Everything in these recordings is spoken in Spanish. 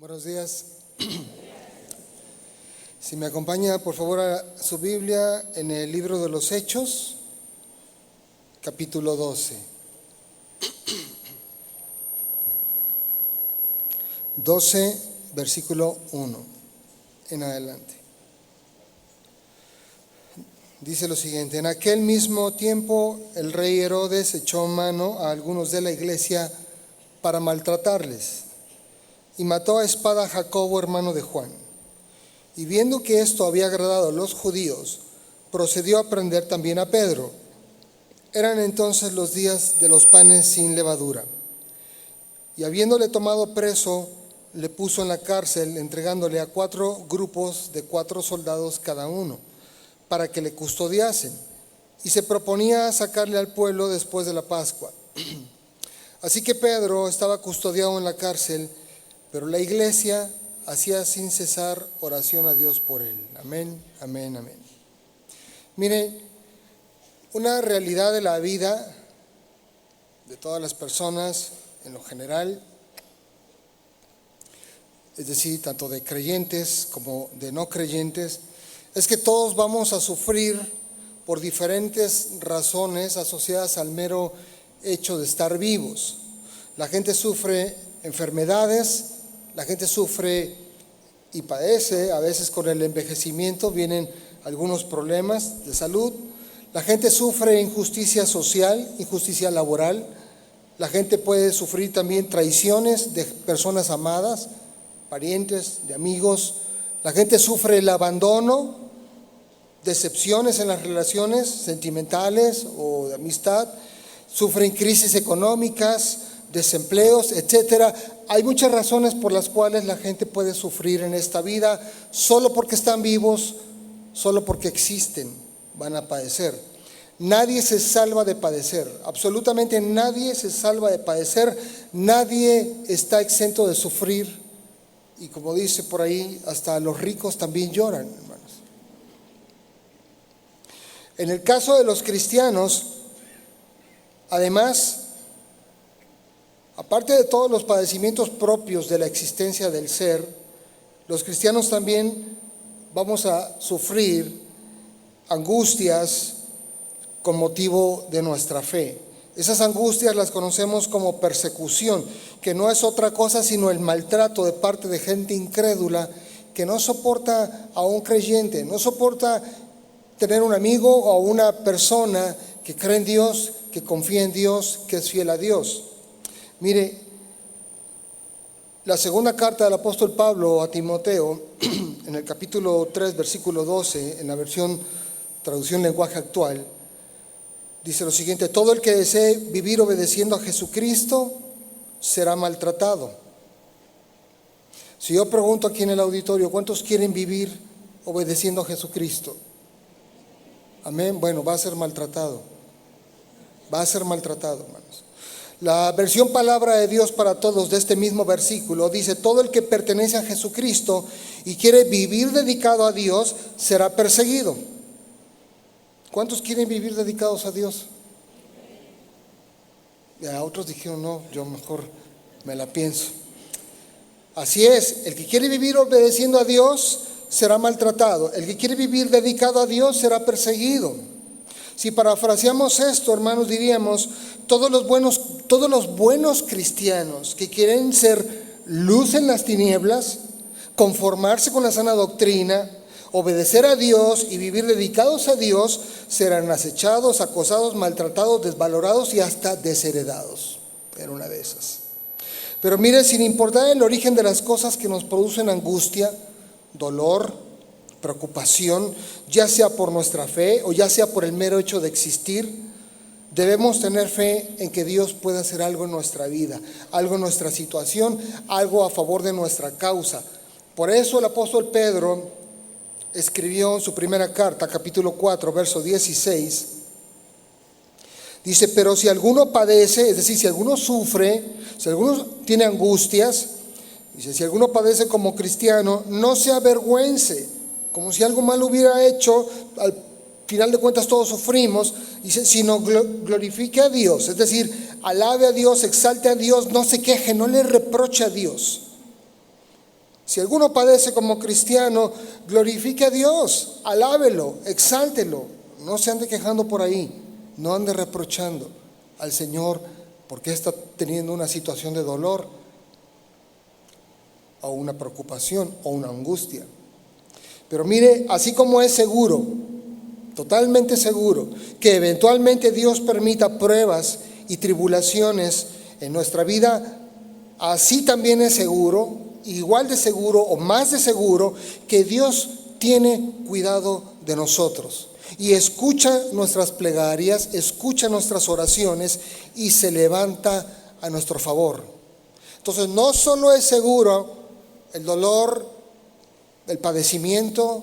Buenos días. Si me acompaña, por favor, a su Biblia en el libro de los Hechos, capítulo 12. 12, versículo 1 en adelante. Dice lo siguiente: en aquel mismo tiempo el rey Herodes echó mano a algunos de la iglesia para maltratarles, y mató a espada a Jacobo, hermano de Juan. Y viendo que esto había agradado a los judíos, procedió a prender también a Pedro. Eran entonces los días de los panes sin levadura. Y habiéndole tomado preso, le puso en la cárcel, entregándole a 4 grupos de 4 soldados cada uno, para que le custodiasen. Y se proponía sacarle al pueblo después de la Pascua. Así que Pedro estaba custodiado en la cárcel, pero la iglesia hacía sin cesar oración a Dios por él. Amén, amén, amén. Mire, una realidad de la vida de todas las personas en lo general, es decir, tanto de creyentes como de no creyentes, es que todos vamos a sufrir por diferentes razones asociadas al mero hecho de estar vivos. La gente sufre enfermedades, la gente sufre y padece, a veces con el envejecimiento vienen algunos problemas de salud. La gente sufre injusticia social, injusticia laboral. La gente puede sufrir también traiciones de personas amadas, parientes, de amigos. La gente sufre el abandono, decepciones en las relaciones sentimentales o de amistad. Sufren crisis económicas, desempleos, etcétera. Hay muchas razones por las cuales la gente puede sufrir en esta vida. Solo porque están vivos, solo porque existen, van a padecer. Nadie se salva de padecer, absolutamente nadie se salva de padecer, nadie está exento de sufrir. Y como dice por ahí, hasta los ricos también lloran, hermanos. En el caso de los cristianos, además, aparte de todos los padecimientos propios de la existencia del ser, los cristianos también vamos a sufrir angustias con motivo de nuestra fe. Esas angustias las conocemos como persecución, que no es otra cosa sino el maltrato de parte de gente incrédula que no soporta a un creyente, no soporta tener un amigo o una persona que cree en Dios, que confía en Dios, que es fiel a Dios. Mire, la segunda carta del apóstol Pablo a Timoteo, en el capítulo 3, versículo 12, en la versión traducción lenguaje actual, dice lo siguiente: todo el que desee vivir obedeciendo a Jesucristo será maltratado. Si yo pregunto aquí en el auditorio, ¿cuántos quieren vivir obedeciendo a Jesucristo? Amén. Bueno, va a ser maltratado. Va a ser maltratado, hermanos. La versión Palabra de Dios para Todos de este mismo versículo dice: todo el que pertenece a Jesucristo y quiere vivir dedicado a Dios será perseguido. ¿Cuántos quieren vivir dedicados a Dios? Ya otros dijeron: no, yo mejor me la pienso. Así es, el que quiere vivir obedeciendo a Dios será maltratado. El que quiere vivir dedicado a Dios será perseguido. Si parafraseamos esto, hermanos, diríamos: todos los buenos cristianos que quieren ser luz en las tinieblas, conformarse con la sana doctrina, obedecer a Dios y vivir dedicados a Dios, serán acechados, acosados, maltratados, desvalorados y hasta desheredados. Era una de esas. Pero mire, sin importar el origen de las cosas que nos producen angustia, dolor, preocupación, ya sea por nuestra fe o ya sea por el mero hecho de existir, debemos tener fe en que Dios puede hacer algo en nuestra vida, algo en nuestra situación, algo a favor de nuestra causa. Por eso el apóstol Pedro escribió en su primera carta, capítulo 4, verso 16, dice: pero si alguno padece, es decir, si alguno sufre, si alguno tiene angustias, dice, si alguno padece como cristiano, no se avergüence, como si algo malo hubiera hecho. Al final de cuentas todos sufrimos, dice, sino glorifique a Dios, es decir, alabe a Dios, exalte a Dios, no se queje, no le reproche a Dios. Si alguno padece como cristiano, glorifique a Dios, alábelo, exáltelo. No se ande quejando por ahí, no ande reprochando al Señor porque está teniendo una situación de dolor o una preocupación o una angustia. Pero mire, así como es seguro, totalmente seguro, que eventualmente Dios permita pruebas y tribulaciones en nuestra vida, así también es seguro, igual de seguro o más de seguro, que Dios tiene cuidado de nosotros y escucha nuestras plegarias, escucha nuestras oraciones y se levanta a nuestro favor. Entonces, no solo es seguro el dolor, el padecimiento,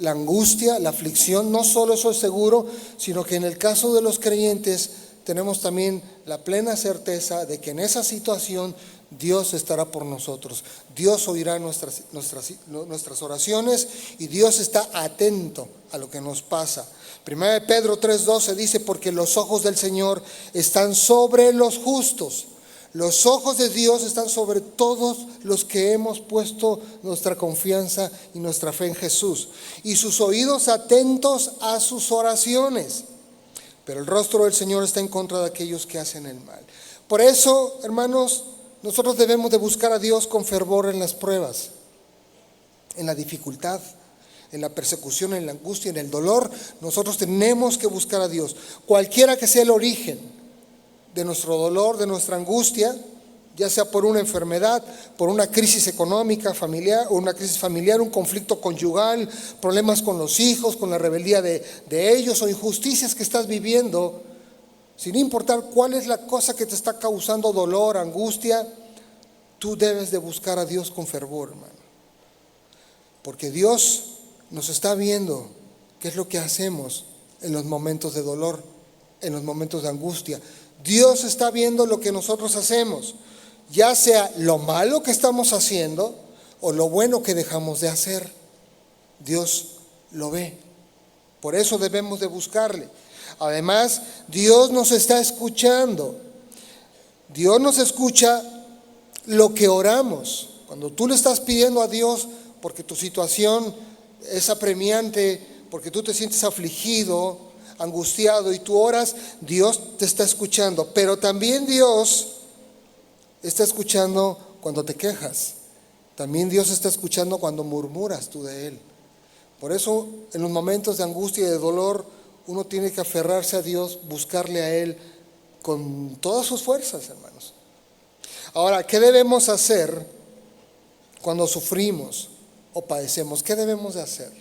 la angustia, la aflicción, no solo eso es seguro, sino que en el caso de los creyentes tenemos también la plena certeza de que en esa situación Dios estará por nosotros. Dios oirá nuestras oraciones y Dios está atento a lo que nos pasa. 1 Pedro 3:12 dice, porque los ojos del Señor están sobre los justos. Los ojos de Dios están sobre todos los que hemos puesto nuestra confianza y nuestra fe en Jesús. Y sus oídos atentos a sus oraciones. Pero el rostro del Señor está en contra de aquellos que hacen el mal. Por eso, hermanos, nosotros debemos de buscar a Dios con fervor en las pruebas, en la dificultad, en la persecución, en la angustia, en el dolor. Nosotros tenemos que buscar a Dios. Cualquiera que sea el origen de nuestro dolor, de nuestra angustia, ya sea por una enfermedad, por una crisis económica, familiar, un conflicto conyugal, problemas con los hijos, con la rebeldía de ellos o injusticias que estás viviendo, sin importar cuál es la cosa que te está causando dolor, angustia, tú debes de buscar a Dios con fervor, hermano. Porque Dios nos está viendo qué es lo que hacemos en los momentos de dolor, en los momentos de angustia. Dios está viendo lo que nosotros hacemos, ya sea lo malo que estamos haciendo o lo bueno que dejamos de hacer. Dios lo ve. Por eso debemos de buscarle. Además, Dios nos está escuchando. Dios nos escucha lo que oramos. Cuando tú le estás pidiendo a Dios porque tu situación es apremiante, porque tú te sientes afligido, angustiado y tú oras, Dios te está escuchando. Pero también Dios está escuchando cuando te quejas. También Dios está escuchando cuando murmuras tú de Él. Por eso en los momentos de angustia y de dolor uno tiene que aferrarse a Dios, buscarle a Él con todas sus fuerzas, hermanos. Ahora, ¿qué debemos hacer cuando sufrimos o padecemos? ¿Qué debemos de hacer?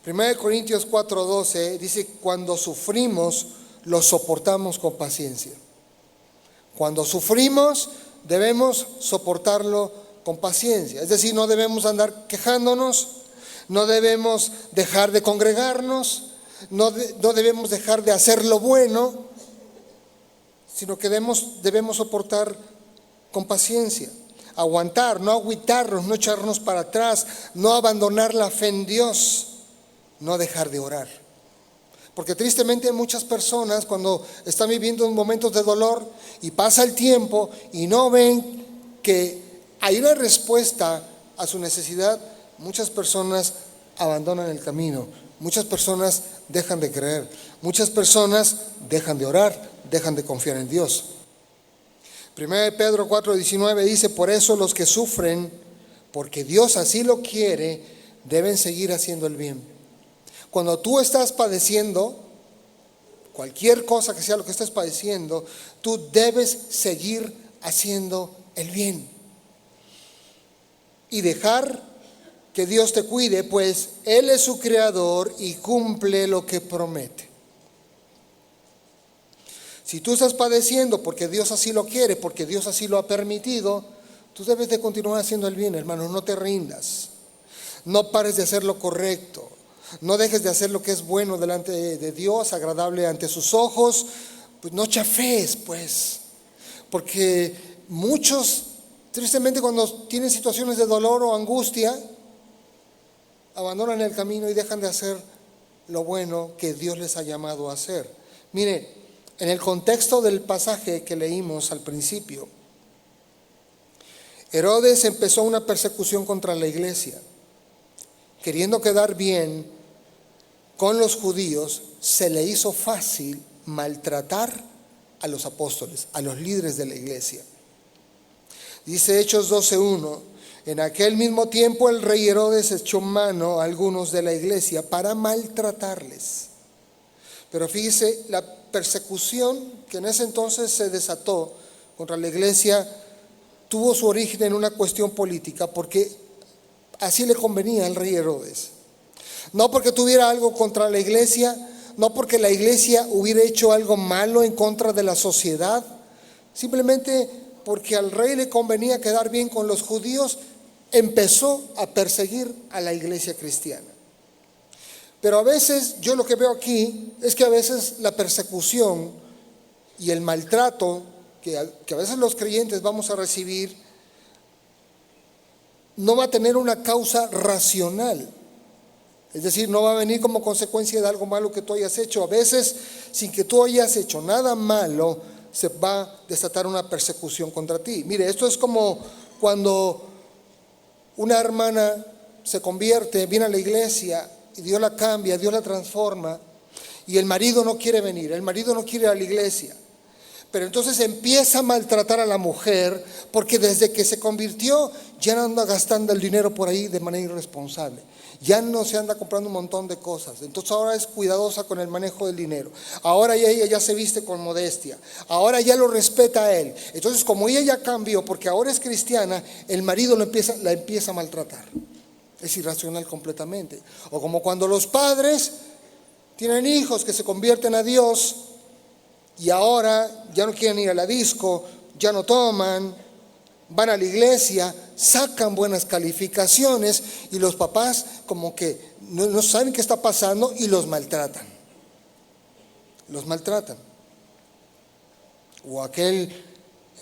1 Corintios 4:12 dice, cuando sufrimos, lo soportamos con paciencia. Cuando sufrimos, debemos soportarlo con paciencia. Es decir, no debemos andar quejándonos, no debemos dejar de congregarnos, no debemos dejar de hacer lo bueno, sino que debemos soportar con paciencia. Aguantar, no agüitarnos, no echarnos para atrás, no abandonar la fe en Dios. No dejar de orar. Porque tristemente muchas personas cuando están viviendo momentos de dolor y pasa el tiempo y no ven que hay una respuesta a su necesidad, muchas personas abandonan el camino, muchas personas dejan de creer, muchas personas dejan de orar, dejan de confiar en Dios. 1 Pedro 4:19 dice, por eso los que sufren, porque Dios así lo quiere, deben seguir haciendo el bien. Cuando tú estás padeciendo, cualquier cosa que sea lo que estés padeciendo, tú debes seguir haciendo el bien. Y dejar que Dios te cuide, pues Él es su creador y cumple lo que promete. Si tú estás padeciendo porque Dios así lo quiere, porque Dios así lo ha permitido, tú debes de continuar haciendo el bien, hermano, no te rindas. No pares de hacer lo correcto. No dejes de hacer lo que es bueno delante de Dios, agradable ante sus ojos. Pues no chafees, pues. Porque muchos, tristemente, cuando tienen situaciones de dolor o angustia, abandonan el camino y dejan de hacer lo bueno que Dios les ha llamado a hacer. Mire, en el contexto del pasaje que leímos al principio, Herodes empezó una persecución contra la iglesia. Queriendo quedar bien con los judíos, se le hizo fácil maltratar a los apóstoles, a los líderes de la iglesia. Dice Hechos 12:1, en aquel mismo tiempo el rey Herodes echó mano a algunos de la iglesia para maltratarles. Pero fíjese, la persecución que en ese entonces se desató contra la iglesia tuvo su origen en una cuestión política, porque así le convenía al rey Herodes. No porque tuviera algo contra la iglesia, no porque la iglesia hubiera hecho algo malo en contra de la sociedad, simplemente porque al rey le convenía quedar bien con los judíos, empezó a perseguir a la iglesia cristiana. Pero a veces, yo lo que veo aquí es que a veces la persecución y el maltrato que a veces los creyentes vamos a recibir no va a tener una causa racional. Es decir, no va a venir como consecuencia de algo malo que tú hayas hecho. A veces, sin que tú hayas hecho nada malo, se va a desatar una persecución contra ti. Mire, esto es como cuando una hermana se convierte, viene a la iglesia y Dios la cambia, Dios la transforma, y el marido no quiere venir, el marido no quiere ir a la iglesia. Pero entonces empieza a maltratar a la mujer, porque desde que se convirtió ya no anda gastando el dinero por ahí de manera irresponsable. Ya no se anda comprando un montón de cosas. Entonces ahora es cuidadosa con el manejo del dinero. Ahora ella ya se viste con modestia. Ahora ya lo respeta a él. Entonces, como ella ya cambió, porque ahora es cristiana, el marido la empieza a maltratar. Es irracional completamente. O como cuando los padres tienen hijos que se convierten a Dios y ahora ya no quieren ir a la disco, ya no toman, van a la iglesia, sacan buenas calificaciones y los papás como que no saben qué está pasando y los maltratan. Los maltratan. O aquel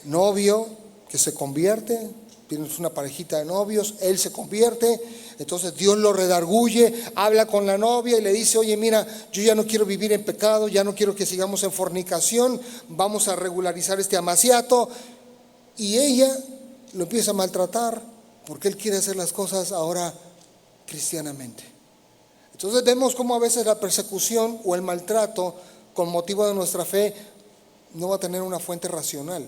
novio que se convierte, tienes una parejita de novios, él se convierte, entonces Dios lo redarguye, habla con la novia y le dice, oye, mira, yo ya no quiero vivir en pecado, ya no quiero que sigamos en fornicación, vamos a regularizar este amaciato. Y ella lo empieza a maltratar porque él quiere hacer las cosas ahora cristianamente. Entonces vemos cómo a veces la persecución o el maltrato con motivo de nuestra fe no va a tener una fuente racional.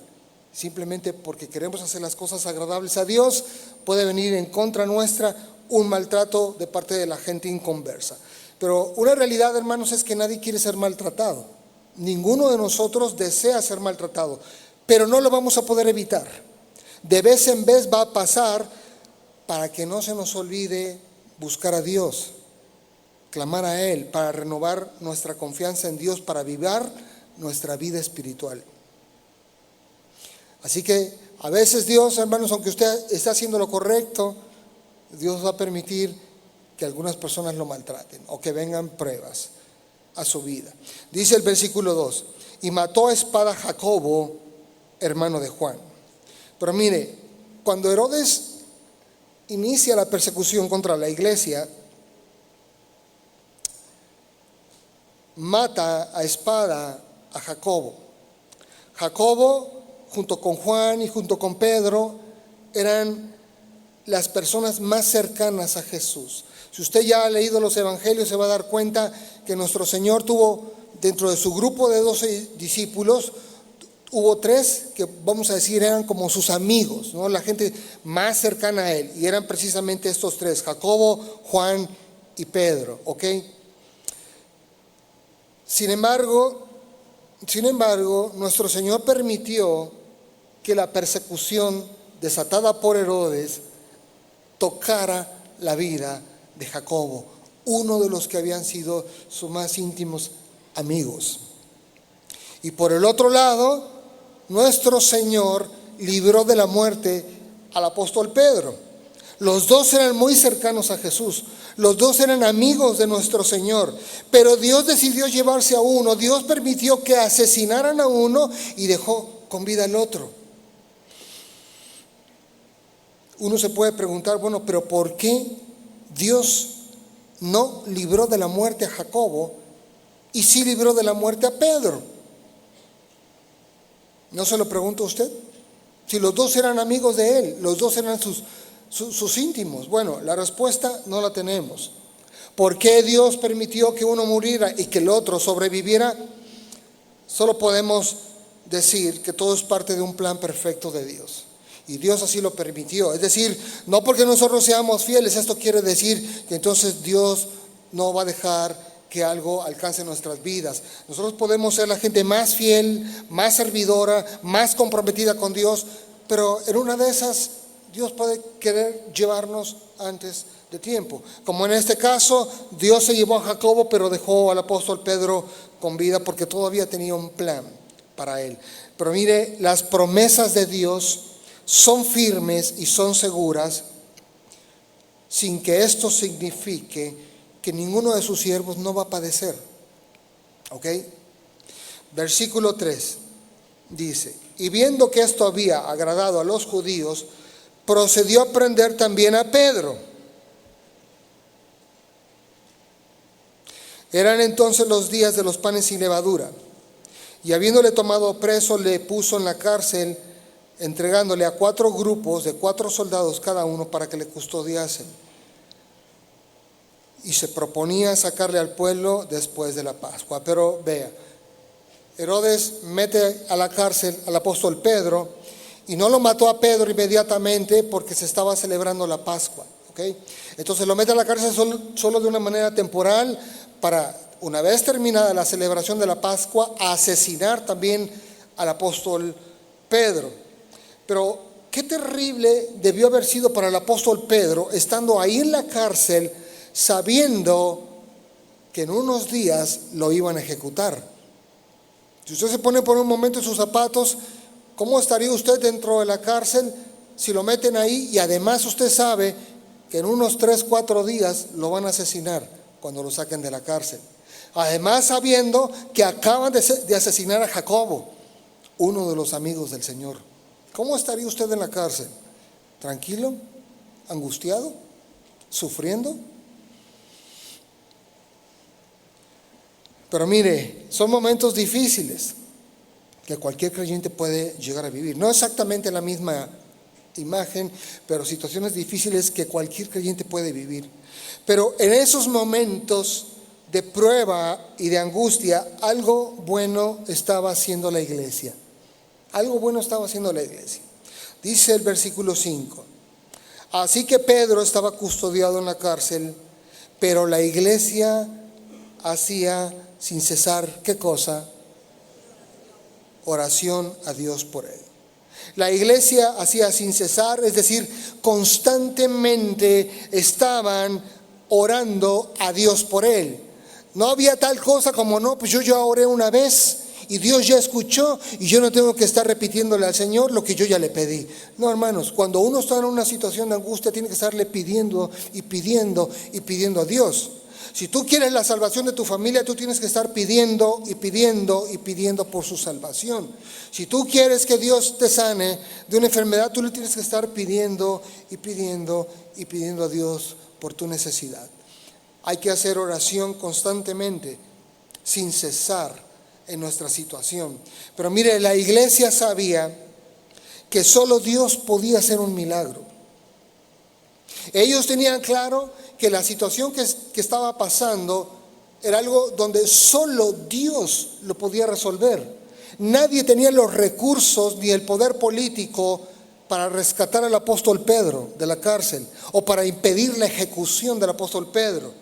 Simplemente porque queremos hacer las cosas agradables a Dios, puede venir en contra nuestra un maltrato de parte de la gente inconversa. Pero una realidad, hermanos, es que nadie quiere ser maltratado. Ninguno de nosotros desea ser maltratado, pero no lo vamos a poder evitar. De vez en vez va a pasar, para que no se nos olvide buscar a Dios, clamar a Él, para renovar nuestra confianza en Dios, para vivir nuestra vida espiritual. Así que a veces Dios, hermanos, aunque usted esté haciendo lo correcto, Dios va a permitir que algunas personas lo maltraten o que vengan pruebas a su vida. Dice el versículo 2, y mató a espada a Jacobo, hermano de Juan. Pero mire, cuando Herodes inicia la persecución contra la iglesia, mata a espada a Jacobo. Jacobo, junto con Juan y junto con Pedro, eran las personas más cercanas a Jesús. Si usted ya ha leído los evangelios, se va a dar cuenta que nuestro Señor tuvo, dentro de su grupo de 12 discípulos, hubo 3 que vamos a decir eran como sus amigos, ¿no? La gente más cercana a Él, y eran precisamente estos 3, Jacobo, Juan y Pedro, ¿ok? Sin embargo, nuestro Señor permitió que la persecución desatada por Herodes tocara la vida de Jacobo, uno de los que habían sido sus más íntimos amigos. Y por el otro lado, nuestro Señor libró de la muerte al apóstol Pedro. Los dos eran muy cercanos a Jesús, los dos eran amigos de nuestro Señor, pero Dios decidió llevarse a uno, Dios permitió que asesinaran a uno y dejó con vida al otro. Uno se puede preguntar, bueno, pero ¿por qué Dios no libró de la muerte a Jacobo y sí libró de la muerte a Pedro? ¿No se lo pregunta usted? Si los dos eran amigos de él, los dos eran sus íntimos. Bueno, la respuesta no la tenemos. ¿Por qué Dios permitió que uno muriera y que el otro sobreviviera? Solo podemos decir que todo es parte de un plan perfecto de Dios. Y Dios así lo permitió. Es decir, no porque nosotros seamos fieles, esto quiere decir que entonces Dios no va a dejar que algo alcance nuestras vidas. Nosotros podemos ser la gente más fiel, más servidora, más comprometida con Dios, pero en una de esas Dios puede querer llevarnos antes de tiempo. Como en este caso, Dios se llevó a Jacobo, pero dejó al apóstol Pedro con vida porque todavía tenía un plan para él. Pero mire, las promesas de Dios son firmes y son seguras, sin que esto signifique que ninguno de sus siervos no va a padecer. ¿Ok? Versículo 3 dice: y viendo que esto había agradado a los judíos, procedió a prender también a Pedro. Eran entonces los días de los panes sin levadura, y habiéndole tomado preso, le puso en la cárcel, entregándole a 4 grupos de 4 soldados cada uno para que le custodiasen. Y se proponía sacarle al pueblo después de la Pascua. Pero vea, Herodes mete a la cárcel al apóstol Pedro, y no lo mató a Pedro inmediatamente porque se estaba celebrando la Pascua. ¿Okay? Entonces lo mete a la cárcel solo de una manera temporal, para, una vez terminada la celebración de la Pascua, asesinar también al apóstol Pedro. Pero qué terrible debió haber sido para el apóstol Pedro, estando ahí en la cárcel, sabiendo que en unos días lo iban a ejecutar. Si usted se pone por un momento en sus zapatos, ¿cómo estaría usted dentro de la cárcel si lo meten ahí y además usted sabe que en unos 3-4 días lo van a asesinar cuando lo saquen de la cárcel? Además sabiendo que acaban de asesinar a Jacobo, uno de los amigos del Señor. ¿Cómo estaría usted en la cárcel? ¿Tranquilo? ¿Angustiado? ¿Sufriendo? Pero mire, son momentos difíciles que cualquier creyente puede llegar a vivir. No exactamente la misma imagen, pero situaciones difíciles que cualquier creyente puede vivir. Pero en esos momentos de prueba y de angustia, algo bueno estaba haciendo la iglesia. Algo bueno estaba haciendo la iglesia. Dice el versículo 5: así que Pedro estaba custodiado en la cárcel, pero la iglesia hacía sin cesar, ¿qué cosa? Oración a Dios por él. La iglesia hacía sin cesar, es decir, constantemente estaban orando a Dios por él. No había tal cosa como, no, pues yo ya oré una vez y Dios ya escuchó y yo no tengo que estar repitiéndole al Señor lo que yo ya le pedí. No, hermanos, cuando uno está en una situación de angustia, tiene que estarle pidiendo y pidiendo y pidiendo a Dios. Si tú quieres la salvación de tu familia, tú tienes que estar pidiendo y pidiendo y pidiendo por su salvación. Si tú quieres que Dios te sane de una enfermedad, tú le tienes que estar pidiendo y pidiendo y pidiendo a Dios por tu necesidad. Hay que hacer oración constantemente, sin cesar en nuestra situación. Pero mire, la iglesia sabía que solo Dios podía hacer un milagro. Ellos tenían claro que la situación que estaba pasando era algo donde solo Dios lo podía resolver. Nadie tenía los recursos ni el poder político para rescatar al apóstol Pedro de la cárcel o para impedir la ejecución del apóstol Pedro.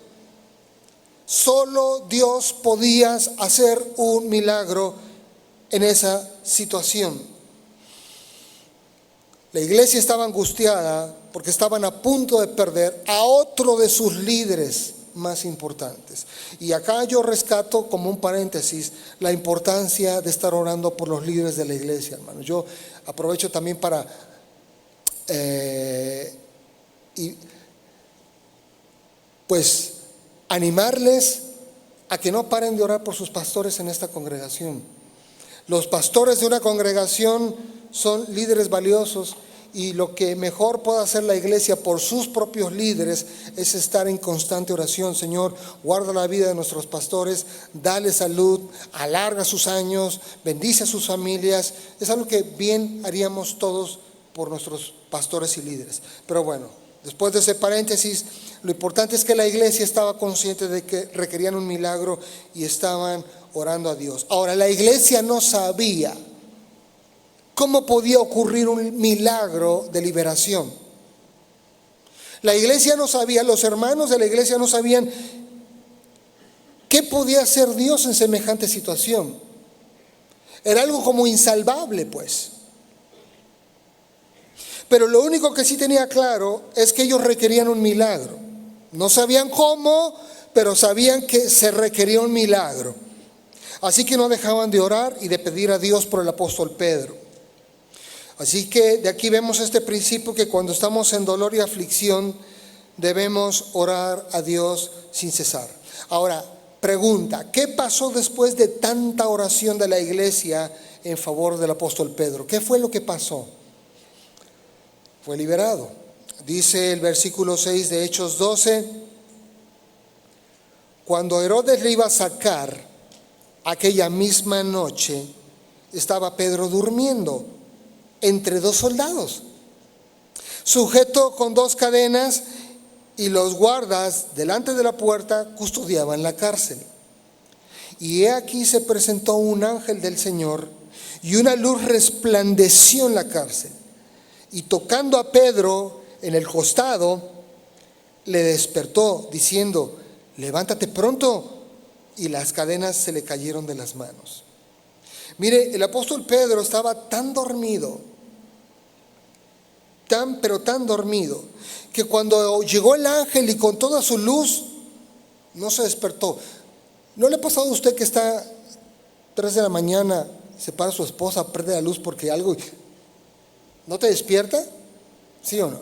Solo Dios podía hacer un milagro en esa situación. La iglesia estaba angustiada porque estaban a punto de perder a otro de sus líderes más importantes. Y acá yo rescato como un paréntesis la importancia de estar orando por los líderes de la iglesia, hermano. Yo aprovecho también para animarles a que no paren de orar por sus pastores en esta congregación. Los pastores de una congregación son líderes valiosos y lo que mejor puede hacer la iglesia por sus propios líderes es estar en constante oración. Señor, guarda la vida de nuestros pastores, dale salud, alarga sus años, bendice a sus familias. Es algo que bien haríamos todos por nuestros pastores y líderes. Pero bueno, después de ese paréntesis, lo importante es que la iglesia estaba consciente de que requerían un milagro y estaban orando a Dios. Ahora, la iglesia no sabía cómo podía ocurrir un milagro de liberación. La iglesia no sabía, los hermanos de la iglesia no sabían qué podía hacer Dios en semejante situación. Era algo como insalvable, pues. Pero lo único que sí tenía claro es que ellos requerían un milagro. No sabían cómo, pero sabían que se requería un milagro. Así que no dejaban de orar y de pedir a Dios por el apóstol Pedro. Así que de aquí vemos este principio que cuando estamos en dolor y aflicción debemos orar a Dios sin cesar. Ahora, pregunta, ¿qué pasó después de tanta oración de la iglesia en favor del apóstol Pedro? ¿Qué fue lo que pasó? Fue liberado. Dice el versículo 6 de Hechos 12, cuando Herodes le iba a sacar aquella misma noche, estaba Pedro durmiendo entre dos soldados, sujeto con dos cadenas, y los guardas delante de la puerta custodiaban la cárcel. Y he aquí se presentó un ángel del Señor, y una luz resplandeció en la cárcel. Y tocando a Pedro en el costado, le despertó, diciendo: levántate pronto. Y las cadenas se le cayeron de las manos. Mire, el apóstol Pedro estaba tan dormido, pero tan dormido, que cuando llegó el ángel y con toda su luz, no se despertó. ¿No le ha pasado a usted que está 3 de la mañana, se para su esposa, prende la luz porque algo... ¿No te despierta? ¿Sí o no?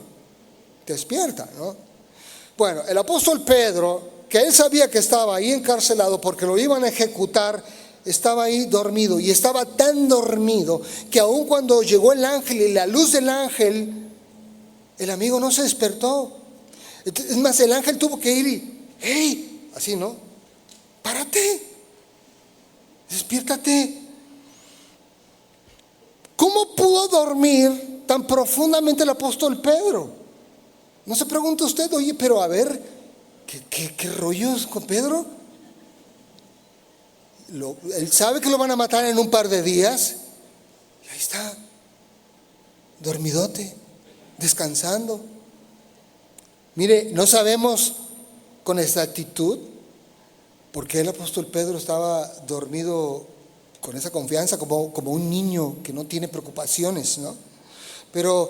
Te despierta, ¿no? Bueno, el apóstol Pedro, que él sabía que estaba ahí encarcelado porque lo iban a ejecutar, estaba ahí dormido, y estaba tan dormido que aun cuando llegó el ángel y la luz del ángel, el amigo no se despertó. Es más, el ángel tuvo que ir y, hey, así, ¿no? Párate, despiértate. ¿Cómo pudo dormir tan profundamente el apóstol Pedro? ¿No se pregunta usted, oye, pero a ver, ¿qué rollos con Pedro? Él sabe que lo van a matar en un par de días, y ahí está, dormidote, descansando. Mire, no sabemos con exactitud por qué el apóstol Pedro estaba dormido con esa confianza, como un niño que no tiene preocupaciones, ¿no? Pero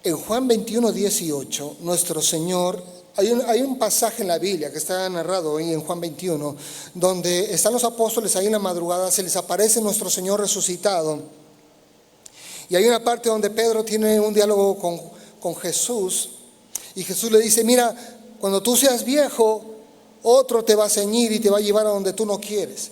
en Juan 21:18, nuestro Señor, hay un pasaje en la Biblia que está narrado ahí en Juan 21, donde están los apóstoles ahí en la madrugada, se les aparece nuestro Señor resucitado, y hay una parte donde Pedro tiene un diálogo con Jesús, y Jesús le dice: mira, cuando tú seas viejo, otro te va a ceñir y te va a llevar a donde tú no quieres.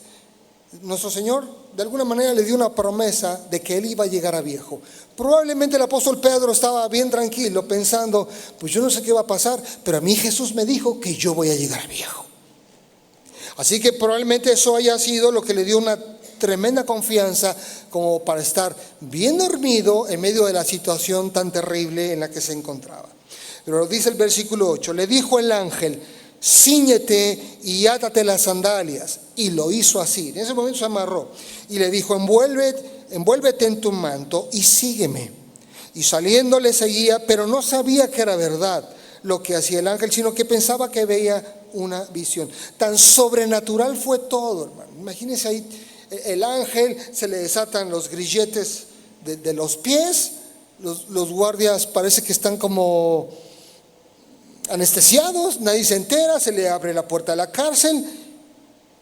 Nuestro Señor de alguna manera le dio una promesa de que Él iba a llegar a viejo. Probablemente el apóstol Pedro estaba bien tranquilo pensando: pues yo no sé qué va a pasar, pero a mí Jesús me dijo que yo voy a llegar a viejo. Así que probablemente eso haya sido lo que le dio una tremenda confianza como para estar bien dormido en medio de la situación tan terrible en la que se encontraba. Pero dice el versículo 8, le dijo el ángel: cíñete y átate las sandalias. Y lo hizo así. En ese momento se amarró y le dijo: envuélvete en tu manto y sígueme. Y saliendo le seguía, pero no sabía que era verdad lo que hacía el ángel, sino que pensaba que veía una visión. Tan sobrenatural fue todo, hermano. Imagínense ahí, el ángel, se le desatan los grilletes de los pies, los guardias parece que están como anestesiados, nadie se entera, se le abre la puerta de la cárcel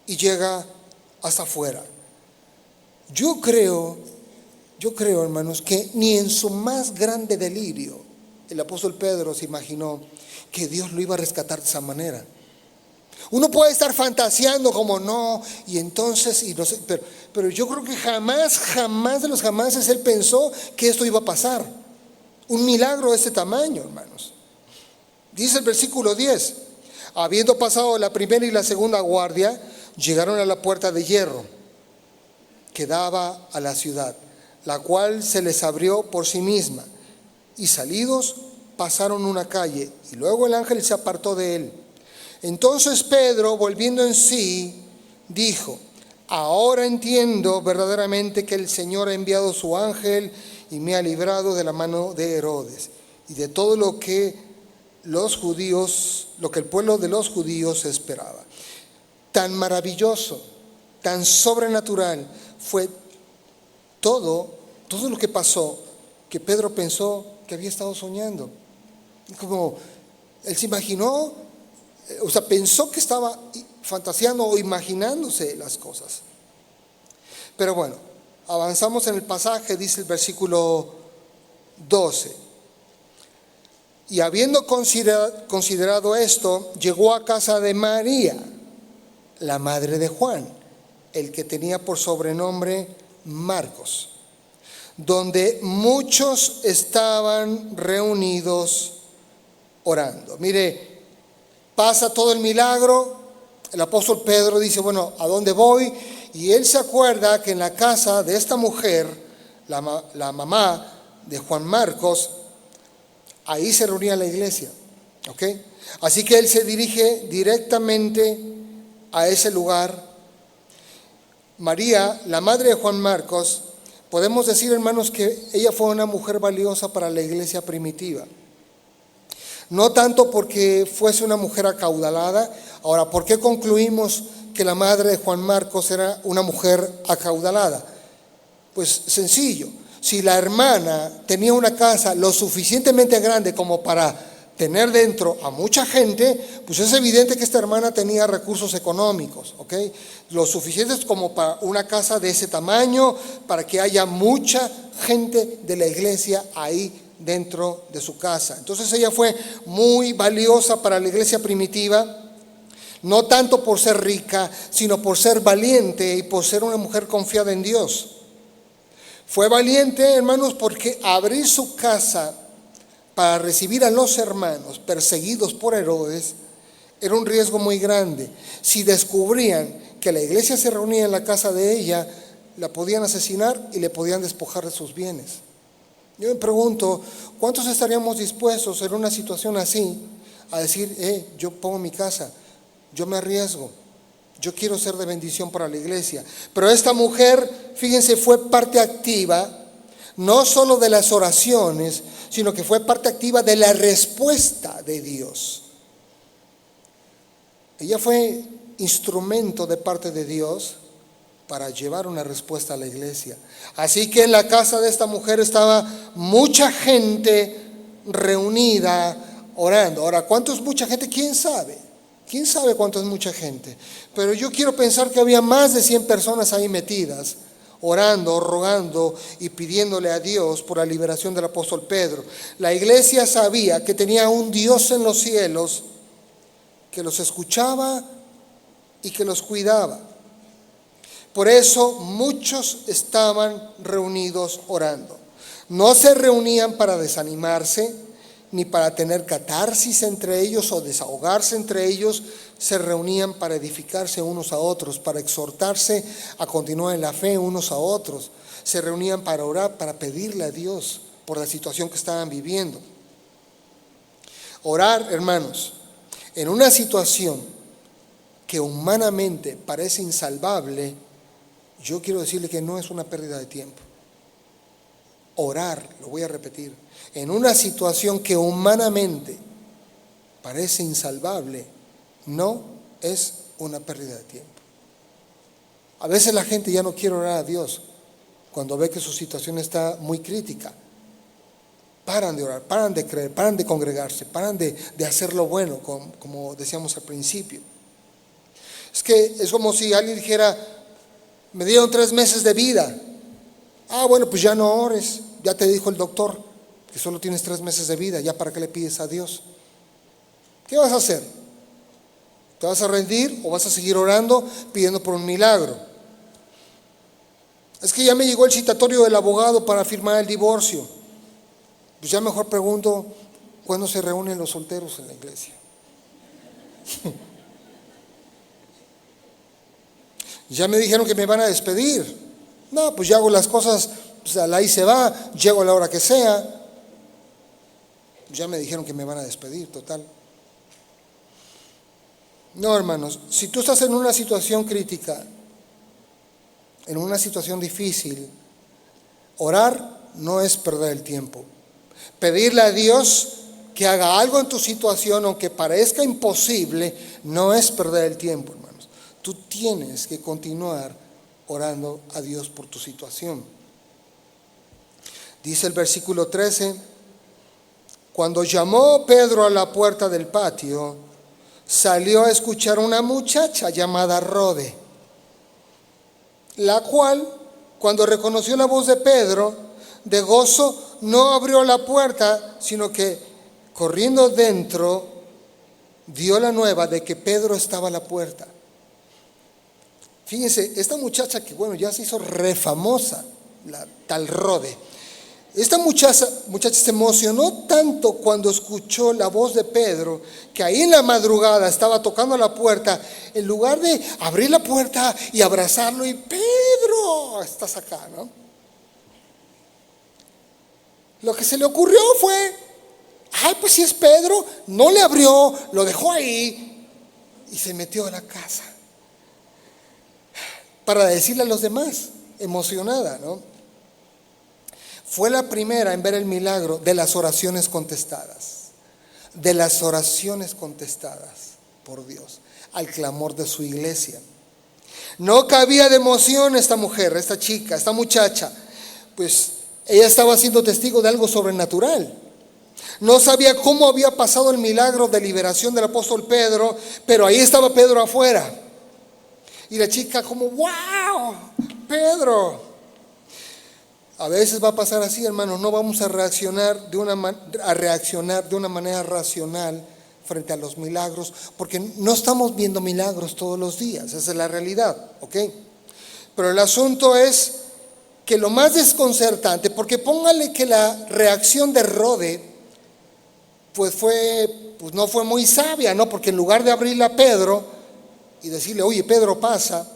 y llega hasta afuera. Yo creo, hermanos, que ni en su más grande delirio el apóstol Pedro se imaginó que Dios lo iba a rescatar de esa manera. Uno puede estar fantaseando como no, y entonces, y no sé, pero yo creo que jamás de los jamases él pensó que esto iba a pasar. Un milagro de este tamaño, hermanos. Dice el versículo 10, habiendo pasado la primera y la segunda guardia, llegaron a la puerta de hierro que daba a la ciudad, la cual se les abrió por sí misma, y salidos pasaron una calle, y luego el ángel se apartó de él. Entonces Pedro, volviendo en sí, dijo: ahora entiendo verdaderamente que el Señor ha enviado su ángel y me ha librado de la mano de Herodes y de todo lo que el pueblo de los judíos esperaba. Tan maravilloso, tan sobrenatural fue todo lo que pasó, que Pedro pensó que había estado soñando. Como él se imaginó, pensó que estaba fantaseando o imaginándose las cosas. Pero bueno, avanzamos en el pasaje, dice el versículo 12. Y habiendo considerado esto, llegó a casa de María, la madre de Juan, el que tenía por sobrenombre Marcos, donde muchos estaban reunidos orando. Mire, pasa todo el milagro, el apóstol Pedro dice: bueno, ¿a dónde voy? Y él se acuerda que en la casa de esta mujer, la mamá de Juan Marcos, ahí se reunía la iglesia, ¿ok? Así que él se dirige directamente a ese lugar. María, la madre de Juan Marcos, podemos decir, hermanos, que ella fue una mujer valiosa para la iglesia primitiva. No tanto porque fuese una mujer acaudalada. Ahora, ¿por qué concluimos que la madre de Juan Marcos era una mujer acaudalada? Pues sencillo, si la hermana tenía una casa lo suficientemente grande como para tener dentro a mucha gente, pues es evidente que esta hermana tenía recursos económicos, ¿ok? Lo suficientes como para una casa de ese tamaño, para que haya mucha gente de la iglesia ahí dentro de su casa. Entonces ella fue muy valiosa para la iglesia primitiva, no tanto por ser rica, sino por ser valiente y por ser una mujer confiada en Dios. Fue valiente, hermanos, porque abrir su casa para recibir a los hermanos perseguidos por Herodes era un riesgo muy grande. Si descubrían que la iglesia se reunía en la casa de ella, la podían asesinar y le podían despojar de sus bienes. Yo me pregunto, ¿cuántos estaríamos dispuestos en una situación así a decir: yo pongo mi casa, yo me arriesgo, yo quiero ser de bendición para la iglesia? Pero esta mujer, fíjense, fue parte activa, no solo de las oraciones, sino que fue parte activa de la respuesta de Dios. Ella fue instrumento de parte de Dios para llevar una respuesta a la iglesia. Así que en la casa de esta mujer estaba mucha gente reunida orando. Ahora, ¿cuánto es mucha gente? ¿Quién sabe? ¿Quién sabe cuánto es mucha gente? Pero yo quiero pensar que había más de 100 personas ahí metidas, orando, rogando y pidiéndole a Dios por la liberación del apóstol Pedro. La iglesia sabía que tenía un Dios en los cielos que los escuchaba y que los cuidaba. Por eso muchos estaban reunidos orando. No se reunían para desanimarse, ni para tener catarsis entre ellos o desahogarse entre ellos. Se reunían para edificarse unos a otros, para exhortarse a continuar en la fe unos a otros. Se reunían para orar, para pedirle a Dios por la situación que estaban viviendo. Orar, hermanos, en una situación que humanamente parece insalvable, yo quiero decirle que no es una pérdida de tiempo. Orar, lo voy a repetir, en una situación que humanamente parece insalvable, no es una pérdida de tiempo. A veces la gente ya no quiere orar a Dios cuando ve que su situación está muy crítica. Paran de orar, paran de creer, paran de congregarse, paran de hacer lo bueno, como decíamos al principio. Es como si alguien dijera: me dieron 3 meses de vida. Bueno, pues ya no ores, ya te dijo el doctor que solo tienes 3 meses de vida, ya para qué le pides a Dios. ¿Qué vas a hacer? ¿Te vas a rendir o vas a seguir orando pidiendo por un milagro? Es que ya me llegó el citatorio del abogado para firmar el divorcio. Pues ya mejor pregunto: ¿cuándo se reúnen los solteros en la iglesia? Ya me dijeron que me van a despedir. No, pues ya hago las cosas O sea, ahí se va, llego a la hora que sea. Ya me dijeron que me van a despedir, total. No, hermanos, si tú estás en una situación crítica, en una situación difícil, orar no es perder el tiempo. Pedirle a Dios que haga algo en tu situación, aunque parezca imposible, no es perder el tiempo, hermanos. Tú tienes que continuar orando a Dios por tu situación. Dice el versículo 13, cuando llamó Pedro a la puerta del patio, salió a escuchar a una muchacha llamada Rode, la cual, cuando reconoció la voz de Pedro, de gozo, no abrió la puerta, sino que corriendo dentro, dio la nueva de que Pedro estaba a la puerta. Fíjense, esta muchacha que ya se hizo refamosa, la tal Rode. Esta muchacha se emocionó tanto cuando escuchó la voz de Pedro, que ahí en la madrugada estaba tocando la puerta, en lugar de abrir la puerta y abrazarlo y Pedro, estás acá, ¿no? Lo que se le ocurrió fue, pues si es Pedro, no le abrió, lo dejó ahí y se metió a la casa para decirle a los demás, emocionada, ¿no? Fue la primera en ver el milagro de las oraciones contestadas, por Dios, al clamor de su iglesia. No cabía de emoción esta mujer, esta chica, esta muchacha, pues ella estaba siendo testigo de algo sobrenatural. No sabía cómo había pasado el milagro de liberación del apóstol Pedro, pero ahí estaba Pedro afuera. Y la chica como, ¡wow! Pedro. A veces va a pasar así, hermanos, no vamos a reaccionar de una manera racional frente a los milagros, porque no estamos viendo milagros todos los días, esa es la realidad, ¿ok? Pero el asunto es que lo más desconcertante, porque póngale que la reacción de Rode, pues no fue muy sabia, ¿no? Porque en lugar de abrirle a Pedro y decirle, oye, Pedro pasa,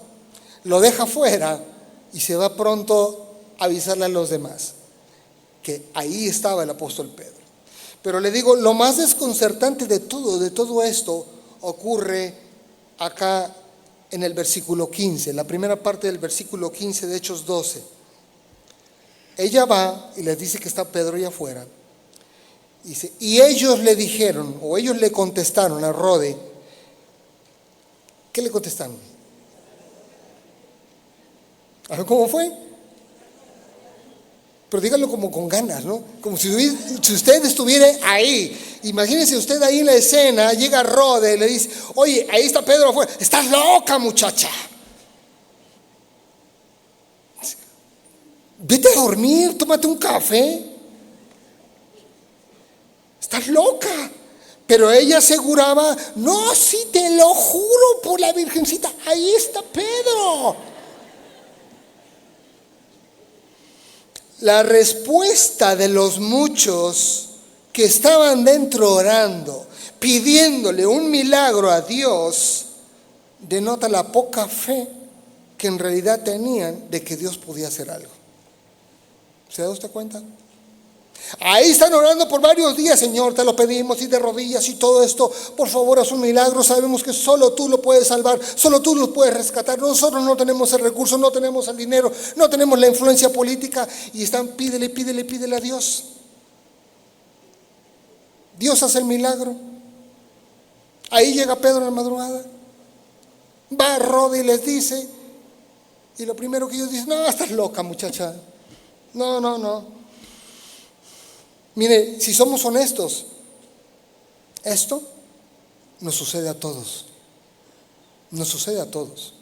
lo deja fuera y se va pronto a avisarle a los demás que ahí estaba el apóstol Pedro. Pero le digo, lo más desconcertante de todo esto ocurre acá en el versículo 15, la primera parte del versículo 15 de Hechos 12. Ella va y les dice que está Pedro allá afuera. Dice, y ellos le dijeron, o ellos le contestaron a Rode. ¿Qué le contestaron? A ver, ¿cómo fue? Pero díganlo como con ganas, ¿no? Como si usted estuviera ahí. Imagínense usted ahí en la escena, llega Rode y le dice, oye, ahí está Pedro afuera. Estás loca, muchacha. Vete a dormir, tómate un café. Estás loca. Pero ella aseguraba, no, sí, te lo juro por la Virgencita, ahí está Pedro. La respuesta de los muchos que estaban dentro orando, pidiéndole un milagro a Dios, denota la poca fe que en realidad tenían de que Dios podía hacer algo. ¿Se da usted cuenta? Ahí están orando por varios días, Señor, te lo pedimos, y de rodillas y todo esto, por favor, haz un milagro. Sabemos que solo tú lo puedes salvar, solo tú lo puedes rescatar. Nosotros no tenemos el recurso, no tenemos el dinero, no tenemos la influencia política, y están, pídele a Dios. Dios hace el milagro. Ahí llega Pedro en la madrugada, va a Rode y les dice, y lo primero que ellos dicen, no, estás loca, muchacha. No. Mire, si somos honestos, esto nos sucede a todos. Nos sucede a todos.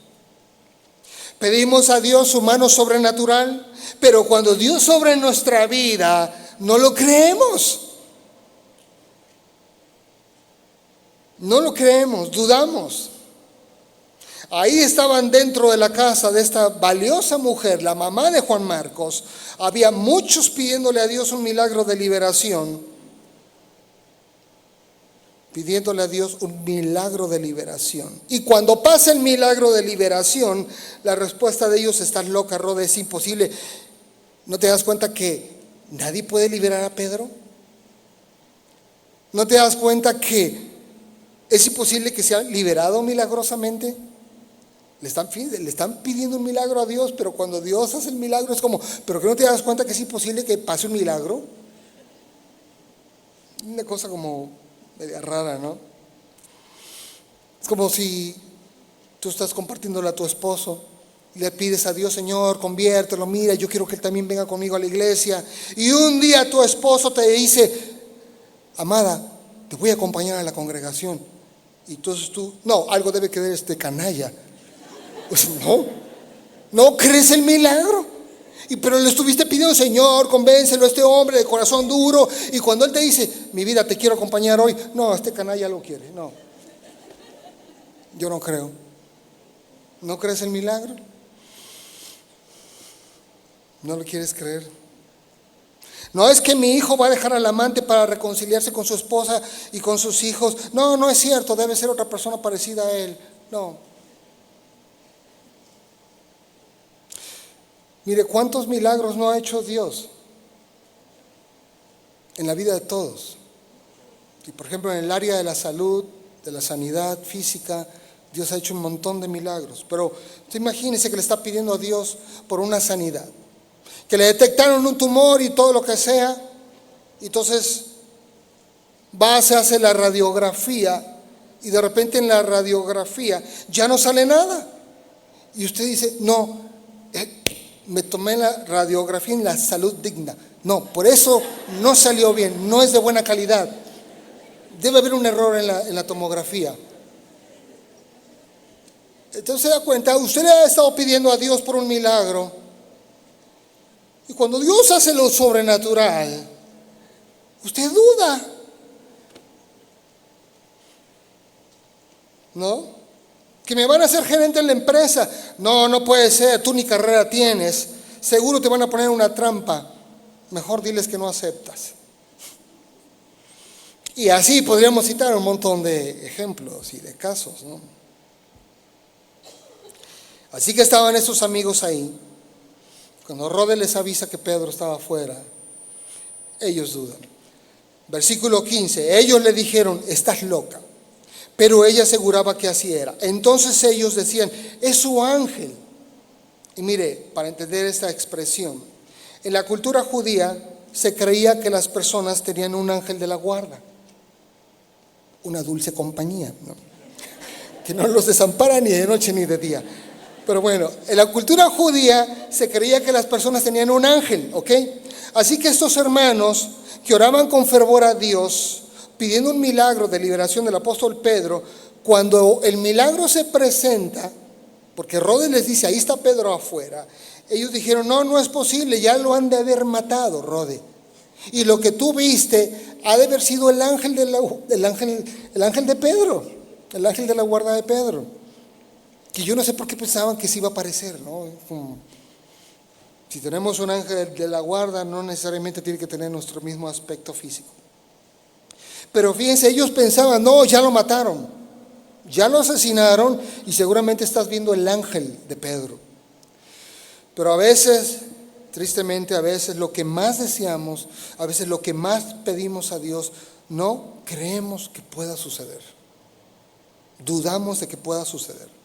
Pedimos a Dios su mano sobrenatural, pero cuando Dios obra en nuestra vida, no lo creemos. No lo creemos, dudamos. Ahí estaban dentro de la casa de esta valiosa mujer, la mamá de Juan Marcos. Había muchos pidiéndole a Dios un milagro de liberación. Pidiéndole a Dios un milagro de liberación. Y cuando pasa el milagro de liberación, la respuesta de ellos, estás loca, Rode, es imposible. ¿No te das cuenta que nadie puede liberar a Pedro? ¿No te das cuenta que es imposible que sea liberado milagrosamente? Le están pidiendo un milagro a Dios, pero cuando Dios hace el milagro es como, ¿pero que no te das cuenta que es imposible que pase un milagro? Una cosa como media rara, ¿no? Es como si tú estás compartiéndole a tu esposo y le pides a Dios: Señor, conviértelo, mira, yo quiero que él también venga conmigo a la iglesia. Y un día tu esposo te dice: amada, te voy a acompañar a la congregación. Y entonces tú, no, algo debe quedar canalla. Pues no crees el milagro. Pero le estuviste pidiendo: Señor, convéncelo a este hombre de corazón duro. Y cuando él te dice: mi vida, te quiero acompañar hoy, no, este canalla lo quiere. No, yo no creo. ¿No crees el milagro? ¿No lo quieres creer? No es que mi hijo va a dejar al amante para reconciliarse con su esposa y con sus hijos. No, no es cierto, debe ser otra persona parecida a él. No. Mire, ¿cuántos milagros no ha hecho Dios en la vida de todos? Y por ejemplo, en el área de la salud, de la sanidad física, Dios ha hecho un montón de milagros. Pero usted imagínese que le está pidiendo a Dios por una sanidad, que le detectaron un tumor y todo lo que sea. Y entonces se hace la radiografía y de repente en la radiografía ya no sale nada. Y usted dice: no, me tomé la radiografía en la salud digna. No, por eso no salió bien, no es de buena calidad. Debe haber un error en la tomografía. Entonces se da cuenta, usted le ha estado pidiendo a Dios por un milagro. Y cuando Dios hace lo sobrenatural, usted duda. ¿No? Que me van a hacer gerente en la empresa. No, no puede ser, tú ni carrera tienes. Seguro te van a poner una trampa. Mejor diles que no aceptas. Y así podríamos citar un montón de ejemplos y de casos, ¿no? Así que estaban esos amigos ahí. Cuando Rode les avisa que Pedro estaba afuera, ellos dudan. Versículo 15, ellos le dijeron: estás loca. Pero ella aseguraba que así era. Entonces ellos decían: es su ángel. Y mire, para entender esta expresión, en la cultura judía se creía que las personas tenían un ángel de la guarda, una dulce compañía, ¿no? Que no los desampara ni de noche ni de día. Pero bueno, en la cultura judía se creía que las personas tenían un ángel, ¿ok? Así que estos hermanos que oraban con fervor a Dios, pidiendo un milagro de liberación del apóstol Pedro, cuando el milagro se presenta, porque Rode les dice: ahí está Pedro afuera, ellos dijeron: no, no es posible, ya lo han de haber matado, Rode. Y lo que tú viste ha de haber sido el ángel de Pedro, el ángel de la guarda de Pedro. Que yo no sé por qué pensaban que se iba a aparecer, ¿no? Si tenemos un ángel de la guarda, no necesariamente tiene que tener nuestro mismo aspecto físico. Pero fíjense, ellos pensaban: no, ya lo mataron, ya lo asesinaron y seguramente estás viendo el ángel de Pedro. Pero a veces, tristemente, a veces lo que más deseamos, a veces lo que más pedimos a Dios, no creemos que pueda suceder. Dudamos de que pueda suceder.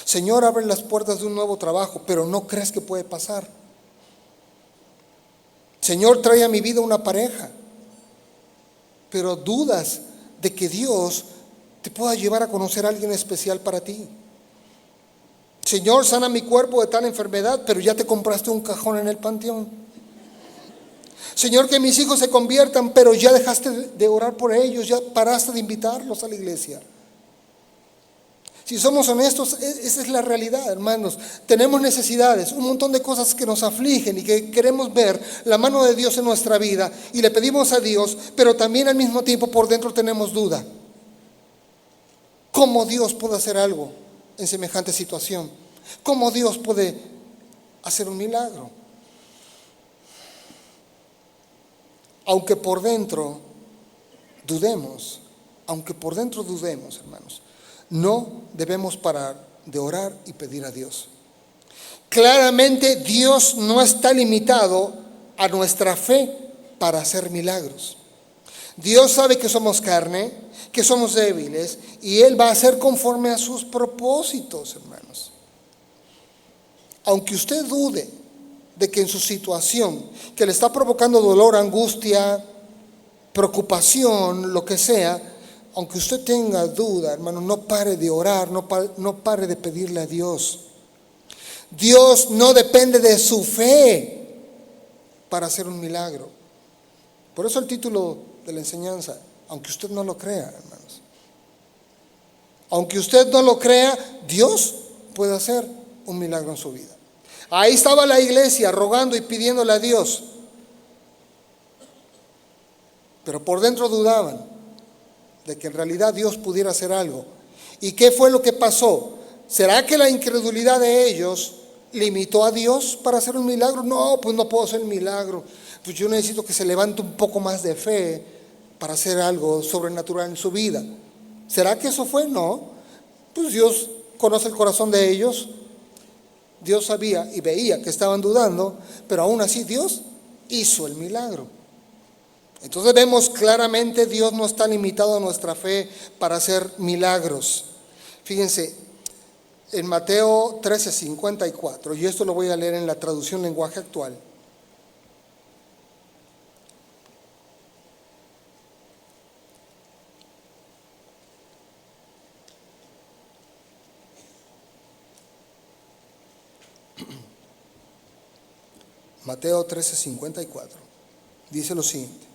Señor, abre las puertas de un nuevo trabajo, pero no crees que puede pasar. Señor, trae a mi vida una pareja, pero dudas de que Dios te pueda llevar a conocer a alguien especial para ti. Señor, sana mi cuerpo de tal enfermedad, pero ya te compraste un cajón en el panteón. Señor, que mis hijos se conviertan, pero ya dejaste de orar por ellos, ya paraste de invitarlos a la iglesia. Si somos honestos, esa es la realidad, hermanos. Tenemos necesidades, un montón de cosas que nos afligen y que queremos ver la mano de Dios en nuestra vida y le pedimos a Dios, pero también al mismo tiempo por dentro tenemos duda. ¿Cómo Dios puede hacer algo en semejante situación? ¿Cómo Dios puede hacer un milagro? Aunque por dentro dudemos, hermanos, no debemos parar de orar y pedir a Dios. Claramente Dios no está limitado a nuestra fe para hacer milagros. Dios sabe que somos carne, que somos débiles, y Él va a hacer conforme a sus propósitos, hermanos. Aunque usted dude de que en su situación, que le está provocando dolor, angustia, preocupación, lo que sea, aunque usted tenga duda, hermano, no pare de orar, no pare de pedirle a Dios. Dios no depende de su fe para hacer un milagro. Por eso el título de la enseñanza, aunque usted no lo crea, hermanos. Aunque usted no lo crea, Dios puede hacer un milagro en su vida. Ahí estaba la iglesia rogando y pidiéndole a Dios, pero por dentro dudaban de que en realidad Dios pudiera hacer algo. ¿Y qué fue lo que pasó? ¿Será que la incredulidad de ellos limitó a Dios para hacer un milagro? No, pues no puedo hacer un milagro. Pues yo necesito que se levante un poco más de fe para hacer algo sobrenatural en su vida. ¿Será que eso fue? No. Pues Dios conoce el corazón de ellos. Dios sabía y veía que estaban dudando, pero aún así Dios hizo el milagro. Entonces vemos claramente Dios no está limitado a nuestra fe para hacer milagros. Fíjense, en Mateo 13:54, y esto lo voy a leer en la traducción lenguaje actual. Mateo 13:54 dice lo siguiente: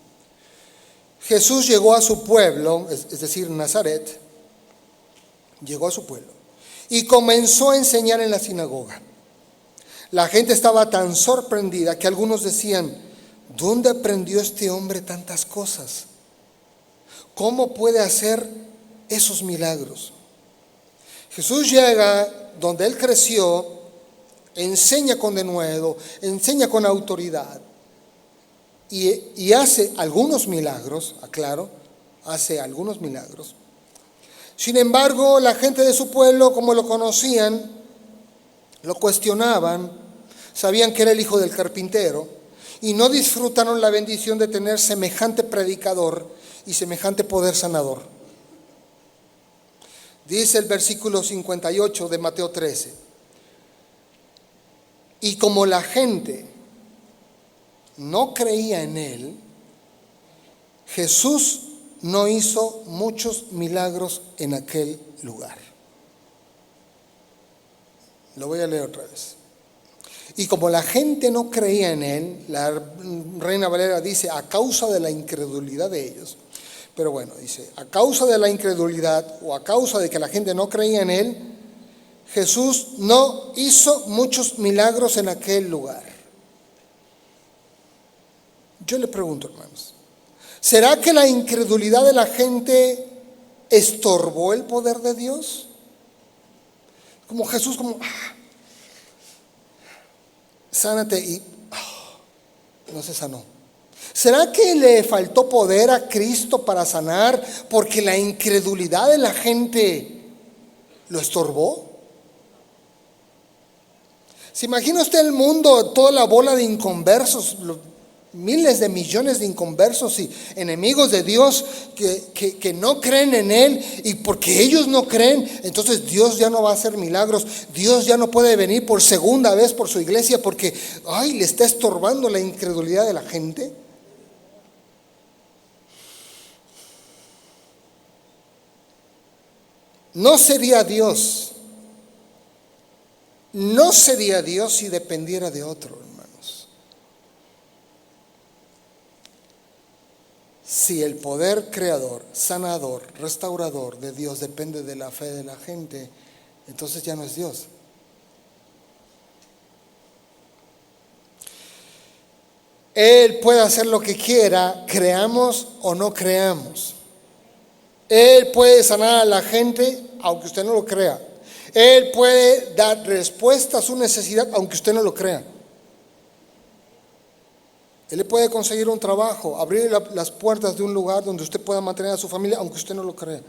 Jesús llegó a su pueblo, es decir, Nazaret, llegó a su pueblo y comenzó a enseñar en la sinagoga. La gente estaba tan sorprendida que algunos decían: ¿dónde aprendió este hombre tantas cosas? ¿Cómo puede hacer esos milagros? Jesús llega donde él creció, enseña con denuedo, enseña con autoridad y hace algunos milagros, aclaro, hace algunos milagros. Sin embargo, la gente de su pueblo, como lo conocían, lo cuestionaban, sabían que era el hijo del carpintero y no disfrutaron la bendición de tener semejante predicador y semejante poder sanador. Dice el versículo 58 de Mateo 13: y como la gente no creía en él, Jesús no hizo muchos milagros en aquel lugar. Lo voy a leer otra vez. Y como la gente no creía en él, la Reina Valera dice a causa de la incredulidad de ellos, pero bueno, dice a causa de la incredulidad o a causa de que la gente no creía en él, Jesús no hizo muchos milagros en aquel lugar. Yo le pregunto, hermanos, ¿será que la incredulidad de la gente estorbó el poder de Dios? Como Jesús, sánate y no se sanó. ¿Será que le faltó poder a Cristo para sanar porque la incredulidad de la gente lo estorbó? ¿Se imagina usted el mundo, toda la bola de inconversos, miles de millones de inconversos y enemigos de Dios que no creen en Él, y porque ellos no creen, entonces Dios ya no va a hacer milagros, Dios ya no puede venir por segunda vez por su iglesia porque le está estorbando la incredulidad de la gente? No sería Dios si dependiera de otro, hermanos. Si el poder creador, sanador, restaurador de Dios depende de la fe de la gente, entonces ya no es Dios. Él puede hacer lo que quiera, creamos o no creamos. Él puede sanar a la gente aunque usted no lo crea. Él puede dar respuesta a su necesidad aunque usted no lo crea. Él le puede conseguir un trabajo, abrir las puertas de un lugar donde usted pueda mantener a su familia aunque usted no lo crea.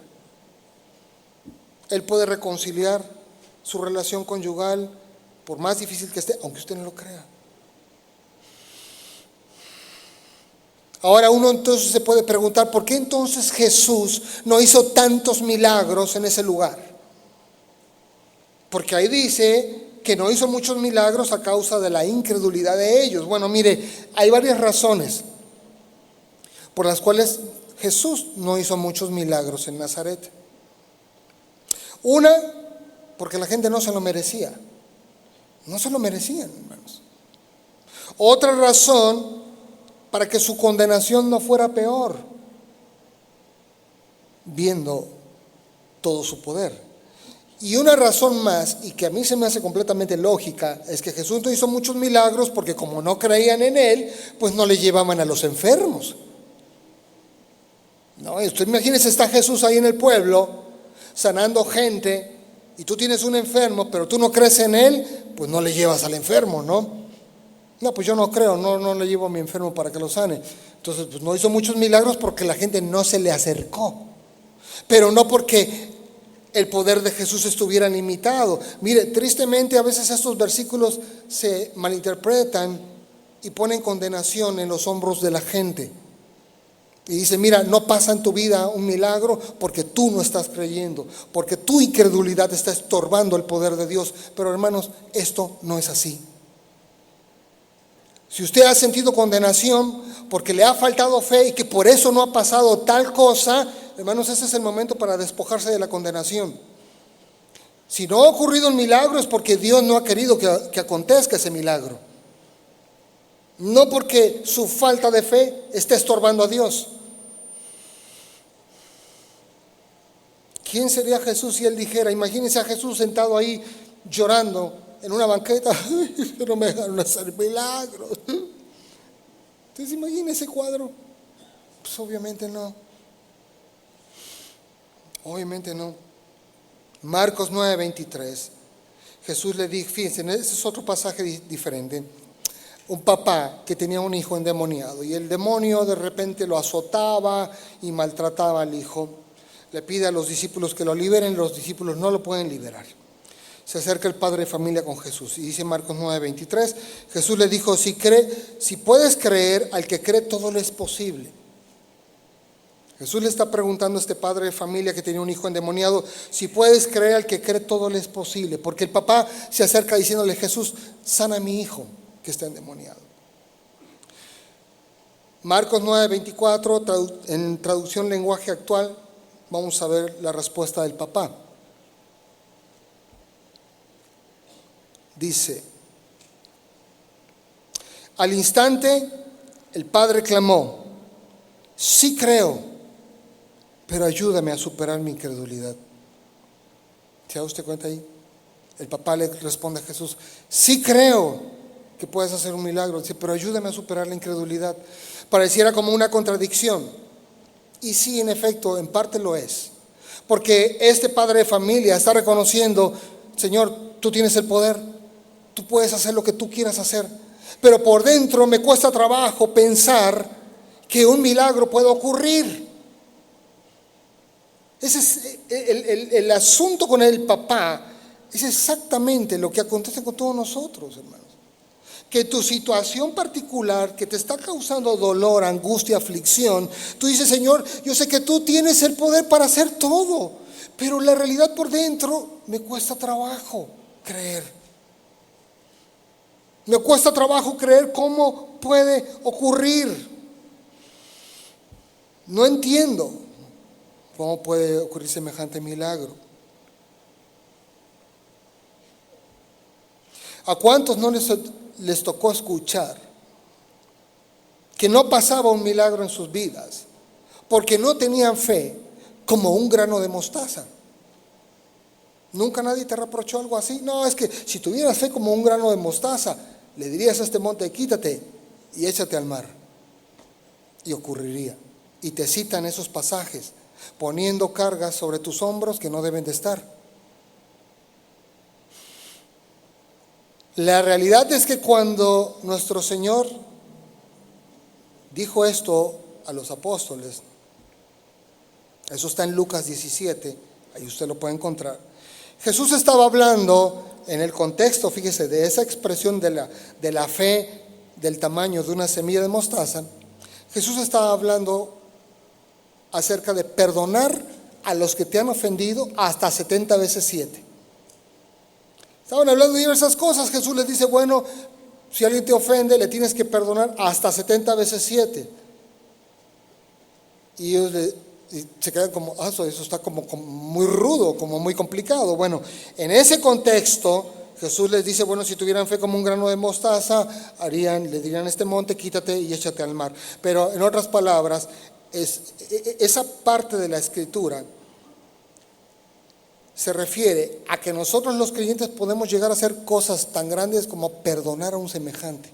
Él puede reconciliar su relación conyugal por más difícil que esté, aunque usted no lo crea. Ahora uno entonces se puede preguntar, ¿por qué entonces Jesús no hizo tantos milagros en ese lugar? Porque ahí dice que no hizo muchos milagros a causa de la incredulidad de ellos. Bueno, mire, hay varias razones por las cuales Jesús no hizo muchos milagros en Nazaret. Una, porque la gente no se lo merecía. No se lo merecían, hermanos. Otra razón, para que su condenación no fuera peor, viendo todo su poder. Y una razón más, y que a mí se me hace completamente lógica, es que Jesús no hizo muchos milagros porque como no creían en Él, pues no le llevaban a los enfermos. No, usted imagínese, está Jesús ahí en el pueblo, sanando gente, y tú tienes un enfermo, pero tú no crees en Él, pues no le llevas al enfermo, ¿no? No, pues yo no creo, no le llevo a mi enfermo para que lo sane. Entonces, pues no hizo muchos milagros porque la gente no se le acercó. Pero no porque el poder de Jesús estuviera limitado. Mire, tristemente a veces estos versículos se malinterpretan y ponen condenación en los hombros de la gente. Y dice, mira, no pasa en tu vida un milagro porque tú no estás creyendo, porque tu incredulidad está estorbando el poder de Dios. Pero hermanos, esto no es así. Si usted ha sentido condenación porque le ha faltado fe y que por eso no ha pasado tal cosa, hermanos, ese es el momento para despojarse de la condenación. Si no ha ocurrido un milagro es porque Dios no ha querido que acontezca ese milagro. No porque su falta de fe esté estorbando a Dios. ¿Quién sería Jesús si Él dijera? Imagínense a Jesús sentado ahí llorando en una banqueta, pero me dejaron hacer milagros. Entonces imagínense ese cuadro. Pues obviamente no. Obviamente no. Marcos 9:23. Jesús le dijo, fíjense, ese es otro pasaje diferente. Un papá que tenía un hijo endemoniado y el demonio de repente lo azotaba y maltrataba al hijo. Le pide a los discípulos que lo liberen, los discípulos no lo pueden liberar. Se acerca el padre de familia con Jesús y dice Marcos 9:23, Jesús le dijo, si puedes creer, al que cree todo le es posible. Jesús le está preguntando a este padre de familia que tenía un hijo endemoniado, si puedes creer, al que cree todo le es posible. Porque el papá se acerca diciéndole, Jesús, sana a mi hijo que está endemoniado. Marcos 9:24, en traducción lenguaje actual, vamos a ver la respuesta del papá. Dice, al instante el padre clamó, sí creo, pero ayúdame a superar mi incredulidad. ¿Se da usted cuenta ahí? El papá le responde a Jesús, sí creo que puedes hacer un milagro, dice, pero ayúdame a superar la incredulidad. Pareciera como una contradicción. Y sí, en efecto, en parte lo es. Porque este padre de familia está reconociendo, Señor, tú tienes el poder, tú puedes hacer lo que tú quieras hacer. Pero por dentro me cuesta trabajo pensar que un milagro puede ocurrir. Ese es el asunto con el papá, es exactamente lo que acontece con todos nosotros, hermanos. Que tu situación particular que te está causando dolor, angustia, aflicción, tú dices, Señor, yo sé que tú tienes el poder para hacer todo, pero la realidad por dentro me cuesta trabajo creer. Me cuesta trabajo creer cómo puede ocurrir. No entiendo cómo puede ocurrir semejante milagro. ¿A cuántos no les tocó escuchar que no pasaba un milagro en sus vidas porque no tenían fe como un grano de mostaza? ¿Nunca nadie te reprochó algo así? No, es que si tuvieras fe como un grano de mostaza, le dirías a este monte, quítate y échate al mar. Y ocurriría. Y te citan esos pasajes, poniendo cargas sobre tus hombros que no deben de estar. La realidad es que cuando nuestro Señor dijo esto a los apóstoles, eso está en Lucas 17, ahí usted lo puede encontrar. Jesús estaba hablando en el contexto, fíjese, de esa expresión de la fe del tamaño de una semilla de mostaza, Jesús estaba hablando acerca de perdonar a los que te han ofendido hasta 70 veces 7. Estaban hablando de diversas cosas. Jesús les dice, bueno, si alguien te ofende, le tienes que perdonar hasta 70 veces 7. Y ellos se quedan como, eso está como muy rudo, como muy complicado. Bueno, en ese contexto, Jesús les dice, bueno, si tuvieran fe como un grano de mostaza, le dirían a este monte, quítate y échate al mar. Pero en otras palabras, esa parte de la Escritura se refiere a que nosotros los creyentes podemos llegar a hacer cosas tan grandes como perdonar a un semejante.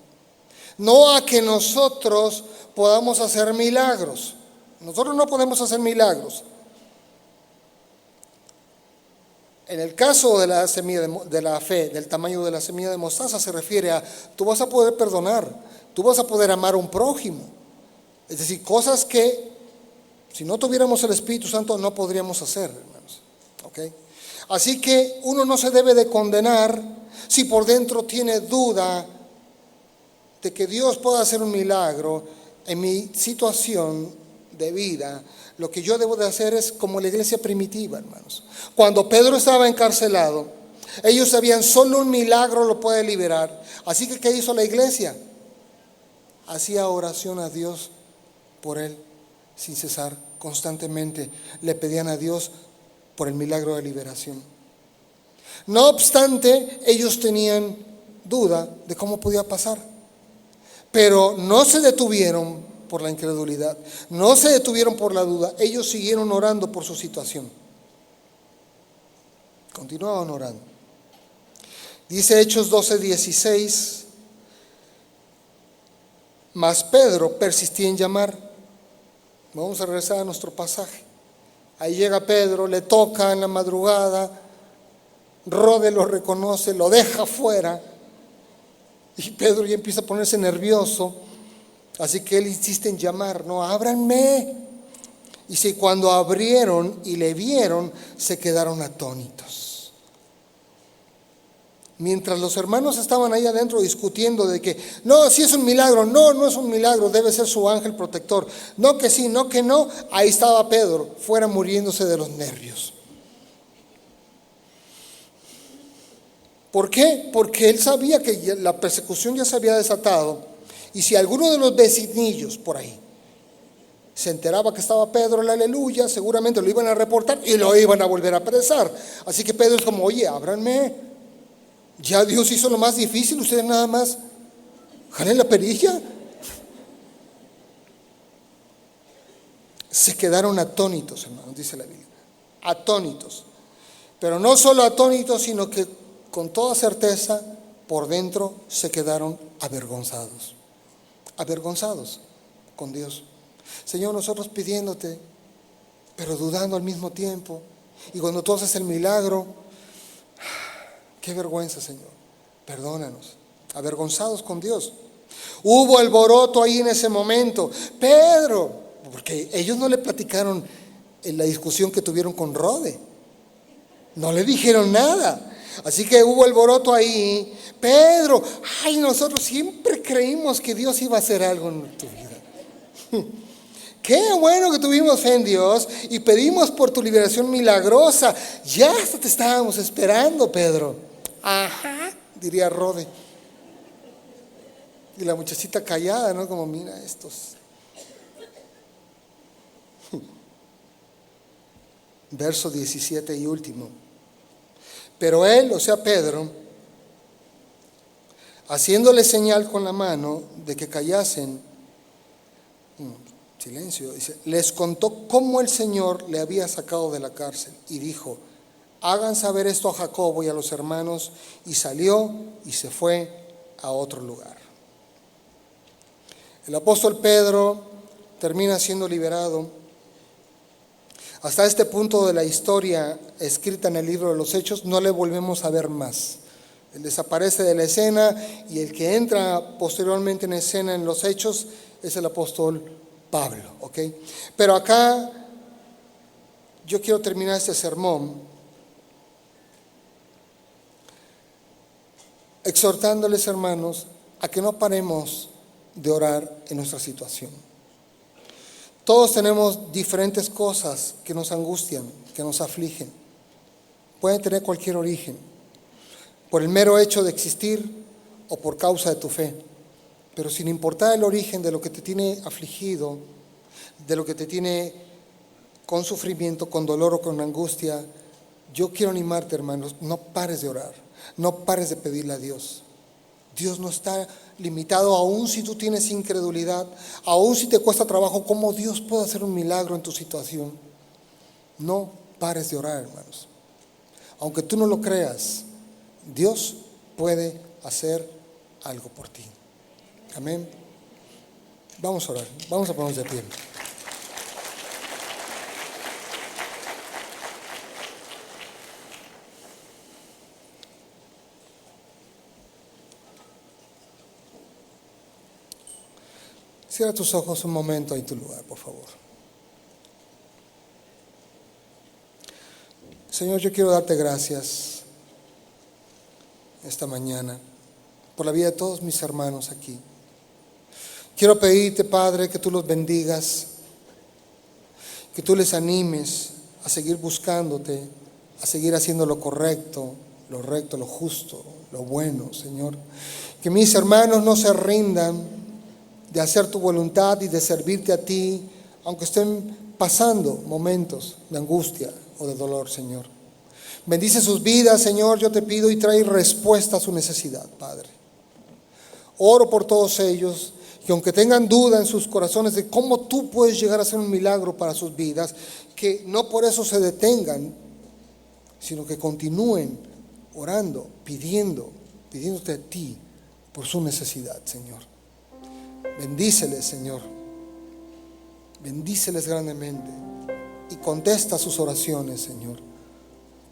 No a que nosotros podamos hacer milagros. Nosotros no podemos hacer milagros. En el caso de la semilla de la fe, del tamaño de la semilla de mostaza, se refiere a, tú vas a poder perdonar, tú vas a poder amar a un prójimo. Es decir, cosas que si no tuviéramos el Espíritu Santo no podríamos hacer, hermanos. ¿Okay? Así que uno no se debe de condenar si por dentro tiene duda de que Dios pueda hacer un milagro en mi situación de vida. Lo que yo debo de hacer es como la iglesia primitiva, hermanos. Cuando Pedro estaba encarcelado, ellos sabían solo un milagro lo puede liberar. Así que ¿qué hizo la iglesia? Hacía oración a Dios por él sin cesar, constantemente le pedían a Dios por el milagro de liberación. No obstante, ellos tenían duda de cómo podía pasar, pero no se detuvieron por la incredulidad, no se detuvieron por la duda, ellos siguieron orando por su situación, continuaban orando. Dice Hechos 12:16, mas Pedro persistía en llamar. Vamos a regresar a nuestro pasaje. Ahí llega Pedro, le toca en la madrugada, Rode lo reconoce, lo deja fuera, y Pedro ya empieza a ponerse nervioso, así que él insiste en llamar, no, ábranme. Y si cuando abrieron y le vieron, se quedaron atónitos. Mientras los hermanos estaban ahí adentro discutiendo de que, no, si es un milagro, no es un milagro, debe ser su ángel protector, no que sí, no que no, ahí estaba Pedro, fuera muriéndose de los nervios. ¿Por qué? Porque él sabía que la persecución ya se había desatado, y si alguno de los vecinillos por ahí se enteraba que estaba Pedro en la aleluya, seguramente lo iban a reportar y lo iban a volver a apresar. Así que Pedro es como, oye, ábranme. Ya Dios hizo lo más difícil, ustedes nada más jalen la perilla. Se quedaron atónitos, hermanos, dice la Biblia. Atónitos. Pero no solo atónitos, sino que con toda certeza por dentro se quedaron avergonzados. Avergonzados con Dios. Señor, nosotros pidiéndote, pero dudando al mismo tiempo. Y cuando tú haces el milagro, qué vergüenza, Señor. Perdónanos. Avergonzados con Dios. Hubo alboroto ahí en ese momento. Pedro, porque ellos no le platicaron en la discusión que tuvieron con Rode. No le dijeron nada. Así que hubo alboroto ahí. Pedro, ay, nosotros siempre creímos que Dios iba a hacer algo en tu vida. Qué bueno que tuvimos fe en Dios y pedimos por tu liberación milagrosa. Ya hasta te estábamos esperando, Pedro. Ajá, diría Rode. Y la muchachita callada, ¿no? Como, mira estos. Verso 17 y último. Pero él, o sea Pedro, haciéndole señal con la mano de que callasen, silencio, dice, les contó cómo el Señor le había sacado de la cárcel y dijo, hagan saber esto a Jacobo y a los hermanos, y salió y se fue a otro lugar. El apóstol Pedro termina siendo liberado. Hasta este punto de la historia escrita en el libro de los Hechos no le volvemos a ver más. Él desaparece de la escena y el que entra posteriormente en escena en los Hechos es el apóstol Pablo, ¿ok? Pero acá yo quiero terminar este sermón exhortándoles, hermanos, a que no paremos de orar en nuestra situación. Todos tenemos diferentes cosas que nos angustian, que nos afligen. Pueden tener cualquier origen, por el mero hecho de existir o por causa de tu fe. Pero sin importar el origen de lo que te tiene afligido, de lo que te tiene con sufrimiento, con dolor o con angustia, yo quiero animarte, hermanos, no pares de orar, no pares de pedirle a Dios. Dios no está limitado, aún si tú tienes incredulidad, aún si te cuesta trabajo, cómo Dios puede hacer un milagro en tu situación. No pares de orar, hermanos. Aunque tú no lo creas, Dios puede hacer algo por ti. Amén. Vamos a orar, vamos a ponernos de pie. Cierra tus ojos un momento en tu lugar, por favor. Señor, yo quiero darte gracias esta mañana por la vida de todos mis hermanos aquí. Quiero pedirte, Padre, que tú los bendigas, que tú les animes a seguir buscándote, a seguir haciendo lo correcto, lo recto, lo justo, lo bueno, Señor. Que mis hermanos no se rindan de hacer tu voluntad y de servirte a ti, aunque estén pasando momentos de angustia o de dolor, Señor. Bendice sus vidas, Señor, yo te pido, y trae respuesta a su necesidad, Padre. Oro por todos ellos, que aunque tengan duda en sus corazones de cómo tú puedes llegar a hacer un milagro para sus vidas, que no por eso se detengan, sino que continúen orando, pidiéndote a ti por su necesidad, Señor. Bendíceles, Señor. Bendíceles grandemente y contesta sus oraciones, Señor.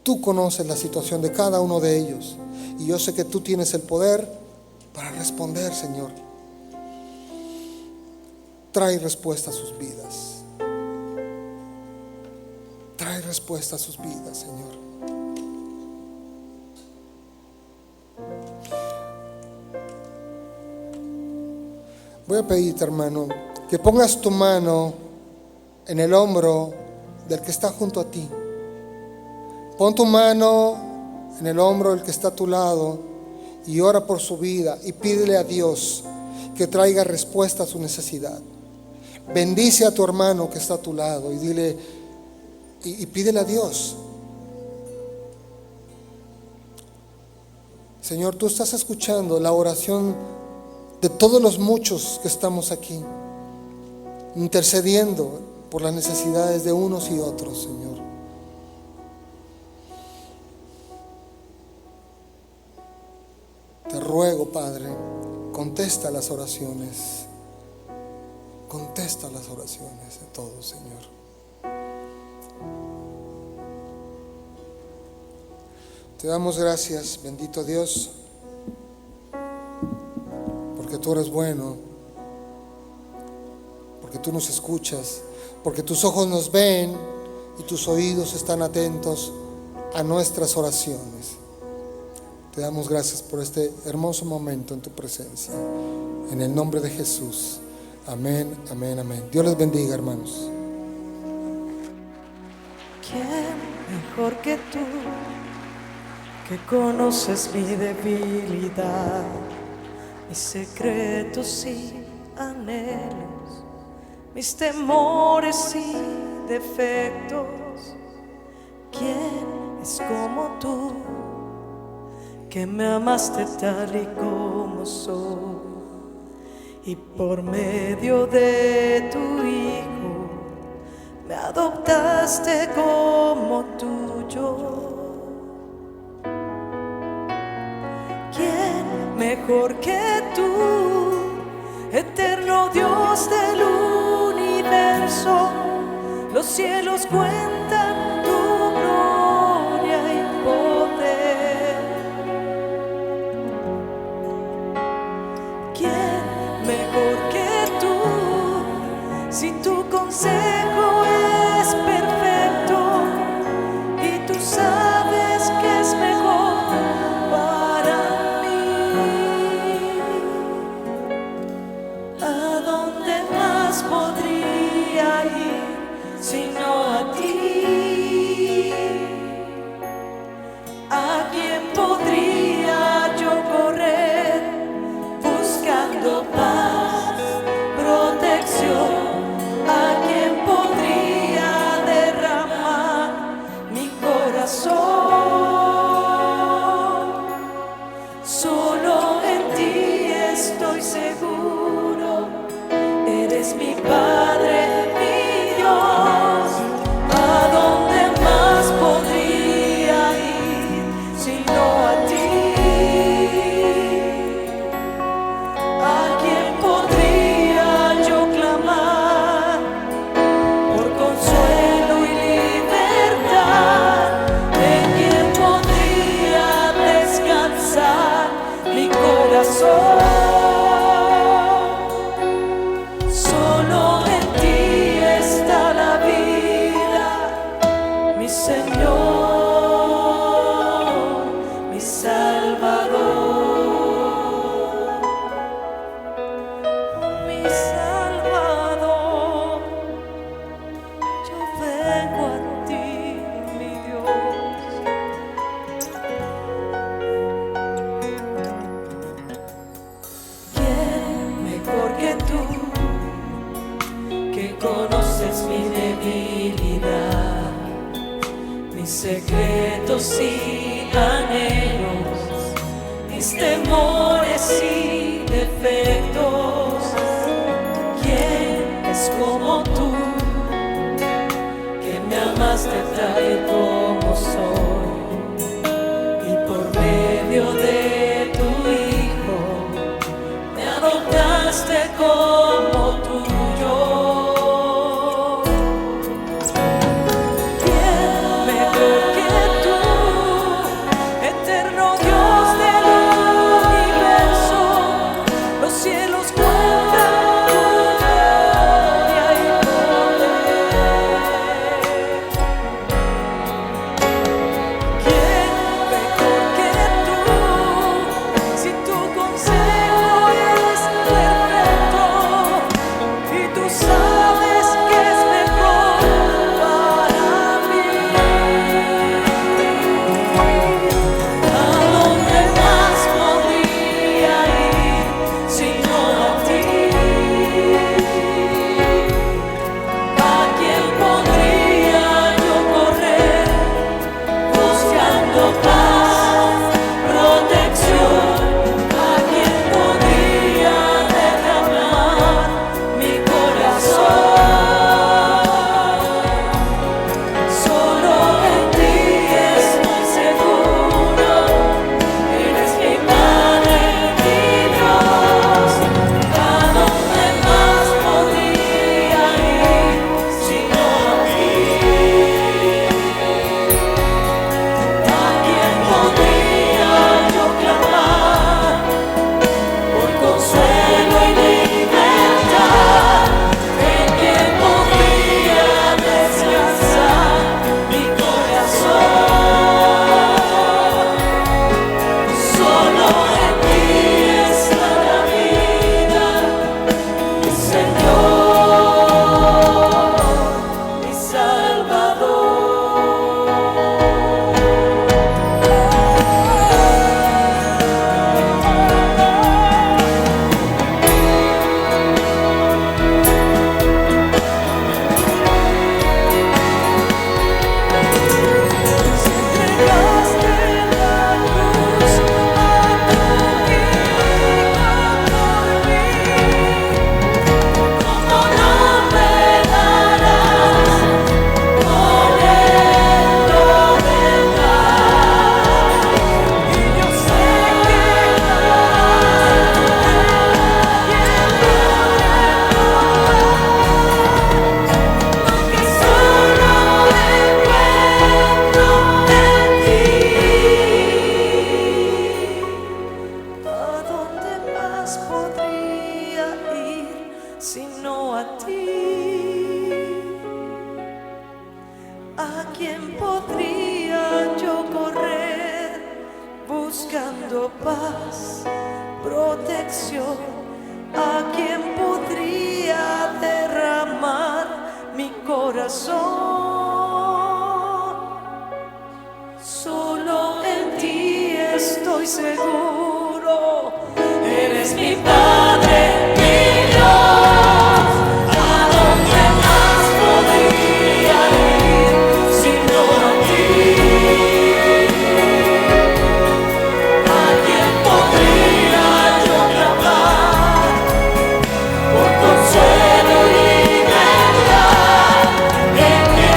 Tú conoces la situación de cada uno de ellos y yo sé que tú tienes el poder para responder, Señor. Trae respuesta a sus vidas. Trae respuesta a sus vidas, Señor. Voy a pedirte, hermano, que pongas tu mano en el hombro del que está junto a ti. Pon tu mano en el hombro del que está a tu lado y ora por su vida y pídele a Dios que traiga respuesta a su necesidad. Bendice a tu hermano que está a tu lado y dile y pídele a Dios. Señor, tú estás escuchando la oración de todos los muchos que estamos aquí, intercediendo por las necesidades de unos y otros, Señor. Te ruego, Padre, contesta las oraciones. Contesta las oraciones de todos, Señor. Te damos gracias, bendito Dios, porque tú eres bueno, porque tú nos escuchas, porque tus ojos nos ven y tus oídos están atentos a nuestras oraciones. Te damos gracias por este hermoso momento en tu presencia. En el nombre de Jesús. Amén, amén, amén. Dios les bendiga, hermanos. ¿Quién mejor que tú, que conoces mi debilidad, mis secretos y anhelos, mis temores y defectos? ¿Quién es como tú, que me amaste tal y como soy, y por medio de tu Hijo me adoptaste como tuyo? ¿Quién mejor que tú, eterno Dios del universo? Los cielos cuentan tu gloria y poder. ¿Quién mejor que tú, si tu consejo es perfecto y tú sabes que es mejor para mí? Señor, mi Salvador, mi Salvador, yo vengo a ti, mi Dios. ¿Quién mejor que tú, que conoces mi debilidad, mis secretos y anhelos, mis temores y defectos? ¿Quién es como tú, que me amaste tal y como soy, y por medio de tu Hijo me adoptaste como tuyo? Sino a ti. ¿A quién podría yo correr buscando paz, protección? ¿A quién podría derramar mi corazón? Solo en ti estoy seguro. Eres mi Padre, mi Dios. ¿A dónde más podría ir sino a ti? ¿A quién podría yo clamar por consuelo y verdad? ¿En qué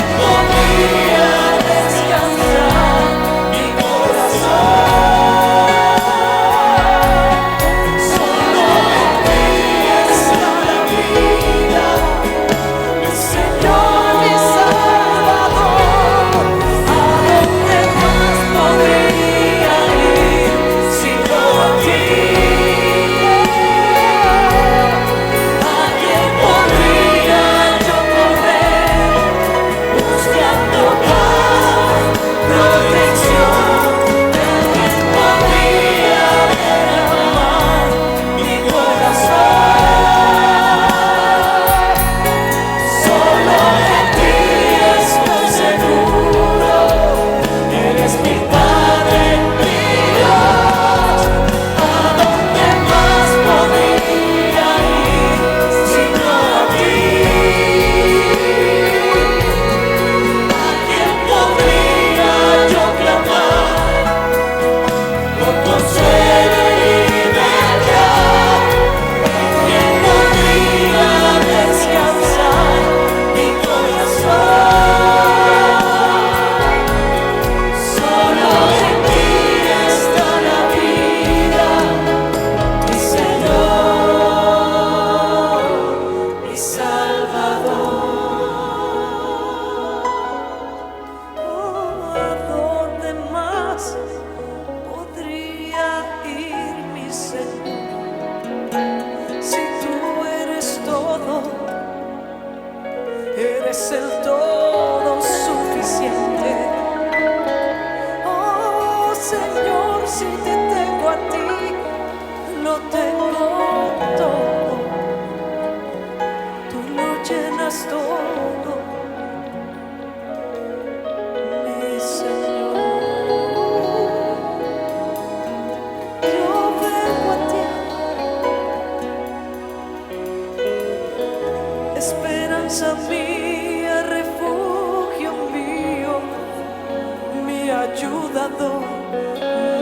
dador,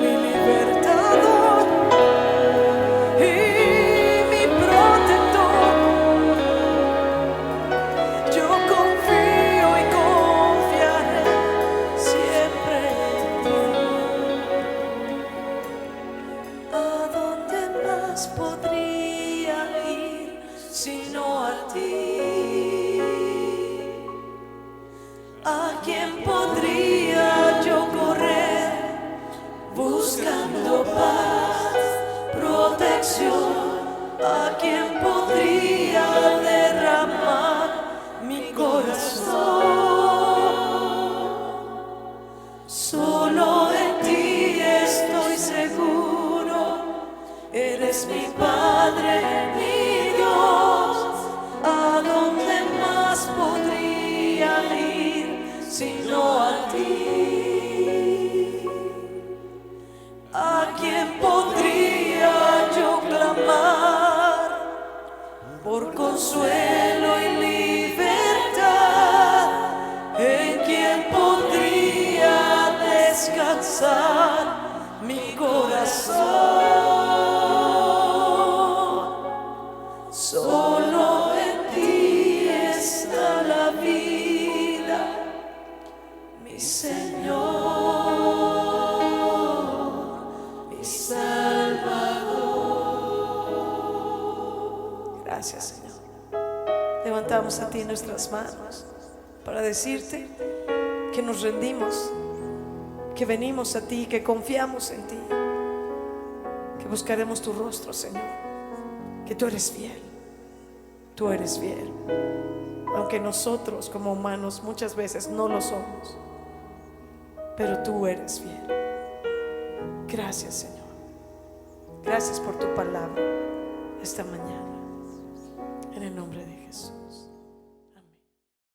mi libertador y mi protector. Yo confío y confiaré siempre en ti. ¿A dónde más podría ir sino a ti? ¿A quién podría yo correr buscando paz, protección? ¿A quién podría derramar mi corazón? Solo en ti estoy seguro, eres mi Padre, mi Dios. ¿A dónde más podría ir sino a ti? ¿A quién podría yo clamar por consuelo y libertad? ¿En quién podría descansar mi corazón? Solo en ti está la vida, mi Señor, mi Salvador. Gracias, Señor. Levantamos a ti nuestras manos para decirte que nos rendimos, que venimos a ti, que confiamos en ti, que buscaremos tu rostro, Señor, que tú eres fiel, tú eres fiel, aunque nosotros como humanos muchas veces no lo somos, pero tú eres fiel. Gracias, Señor. Gracias por tu palabra esta mañana, en el nombre de Dios.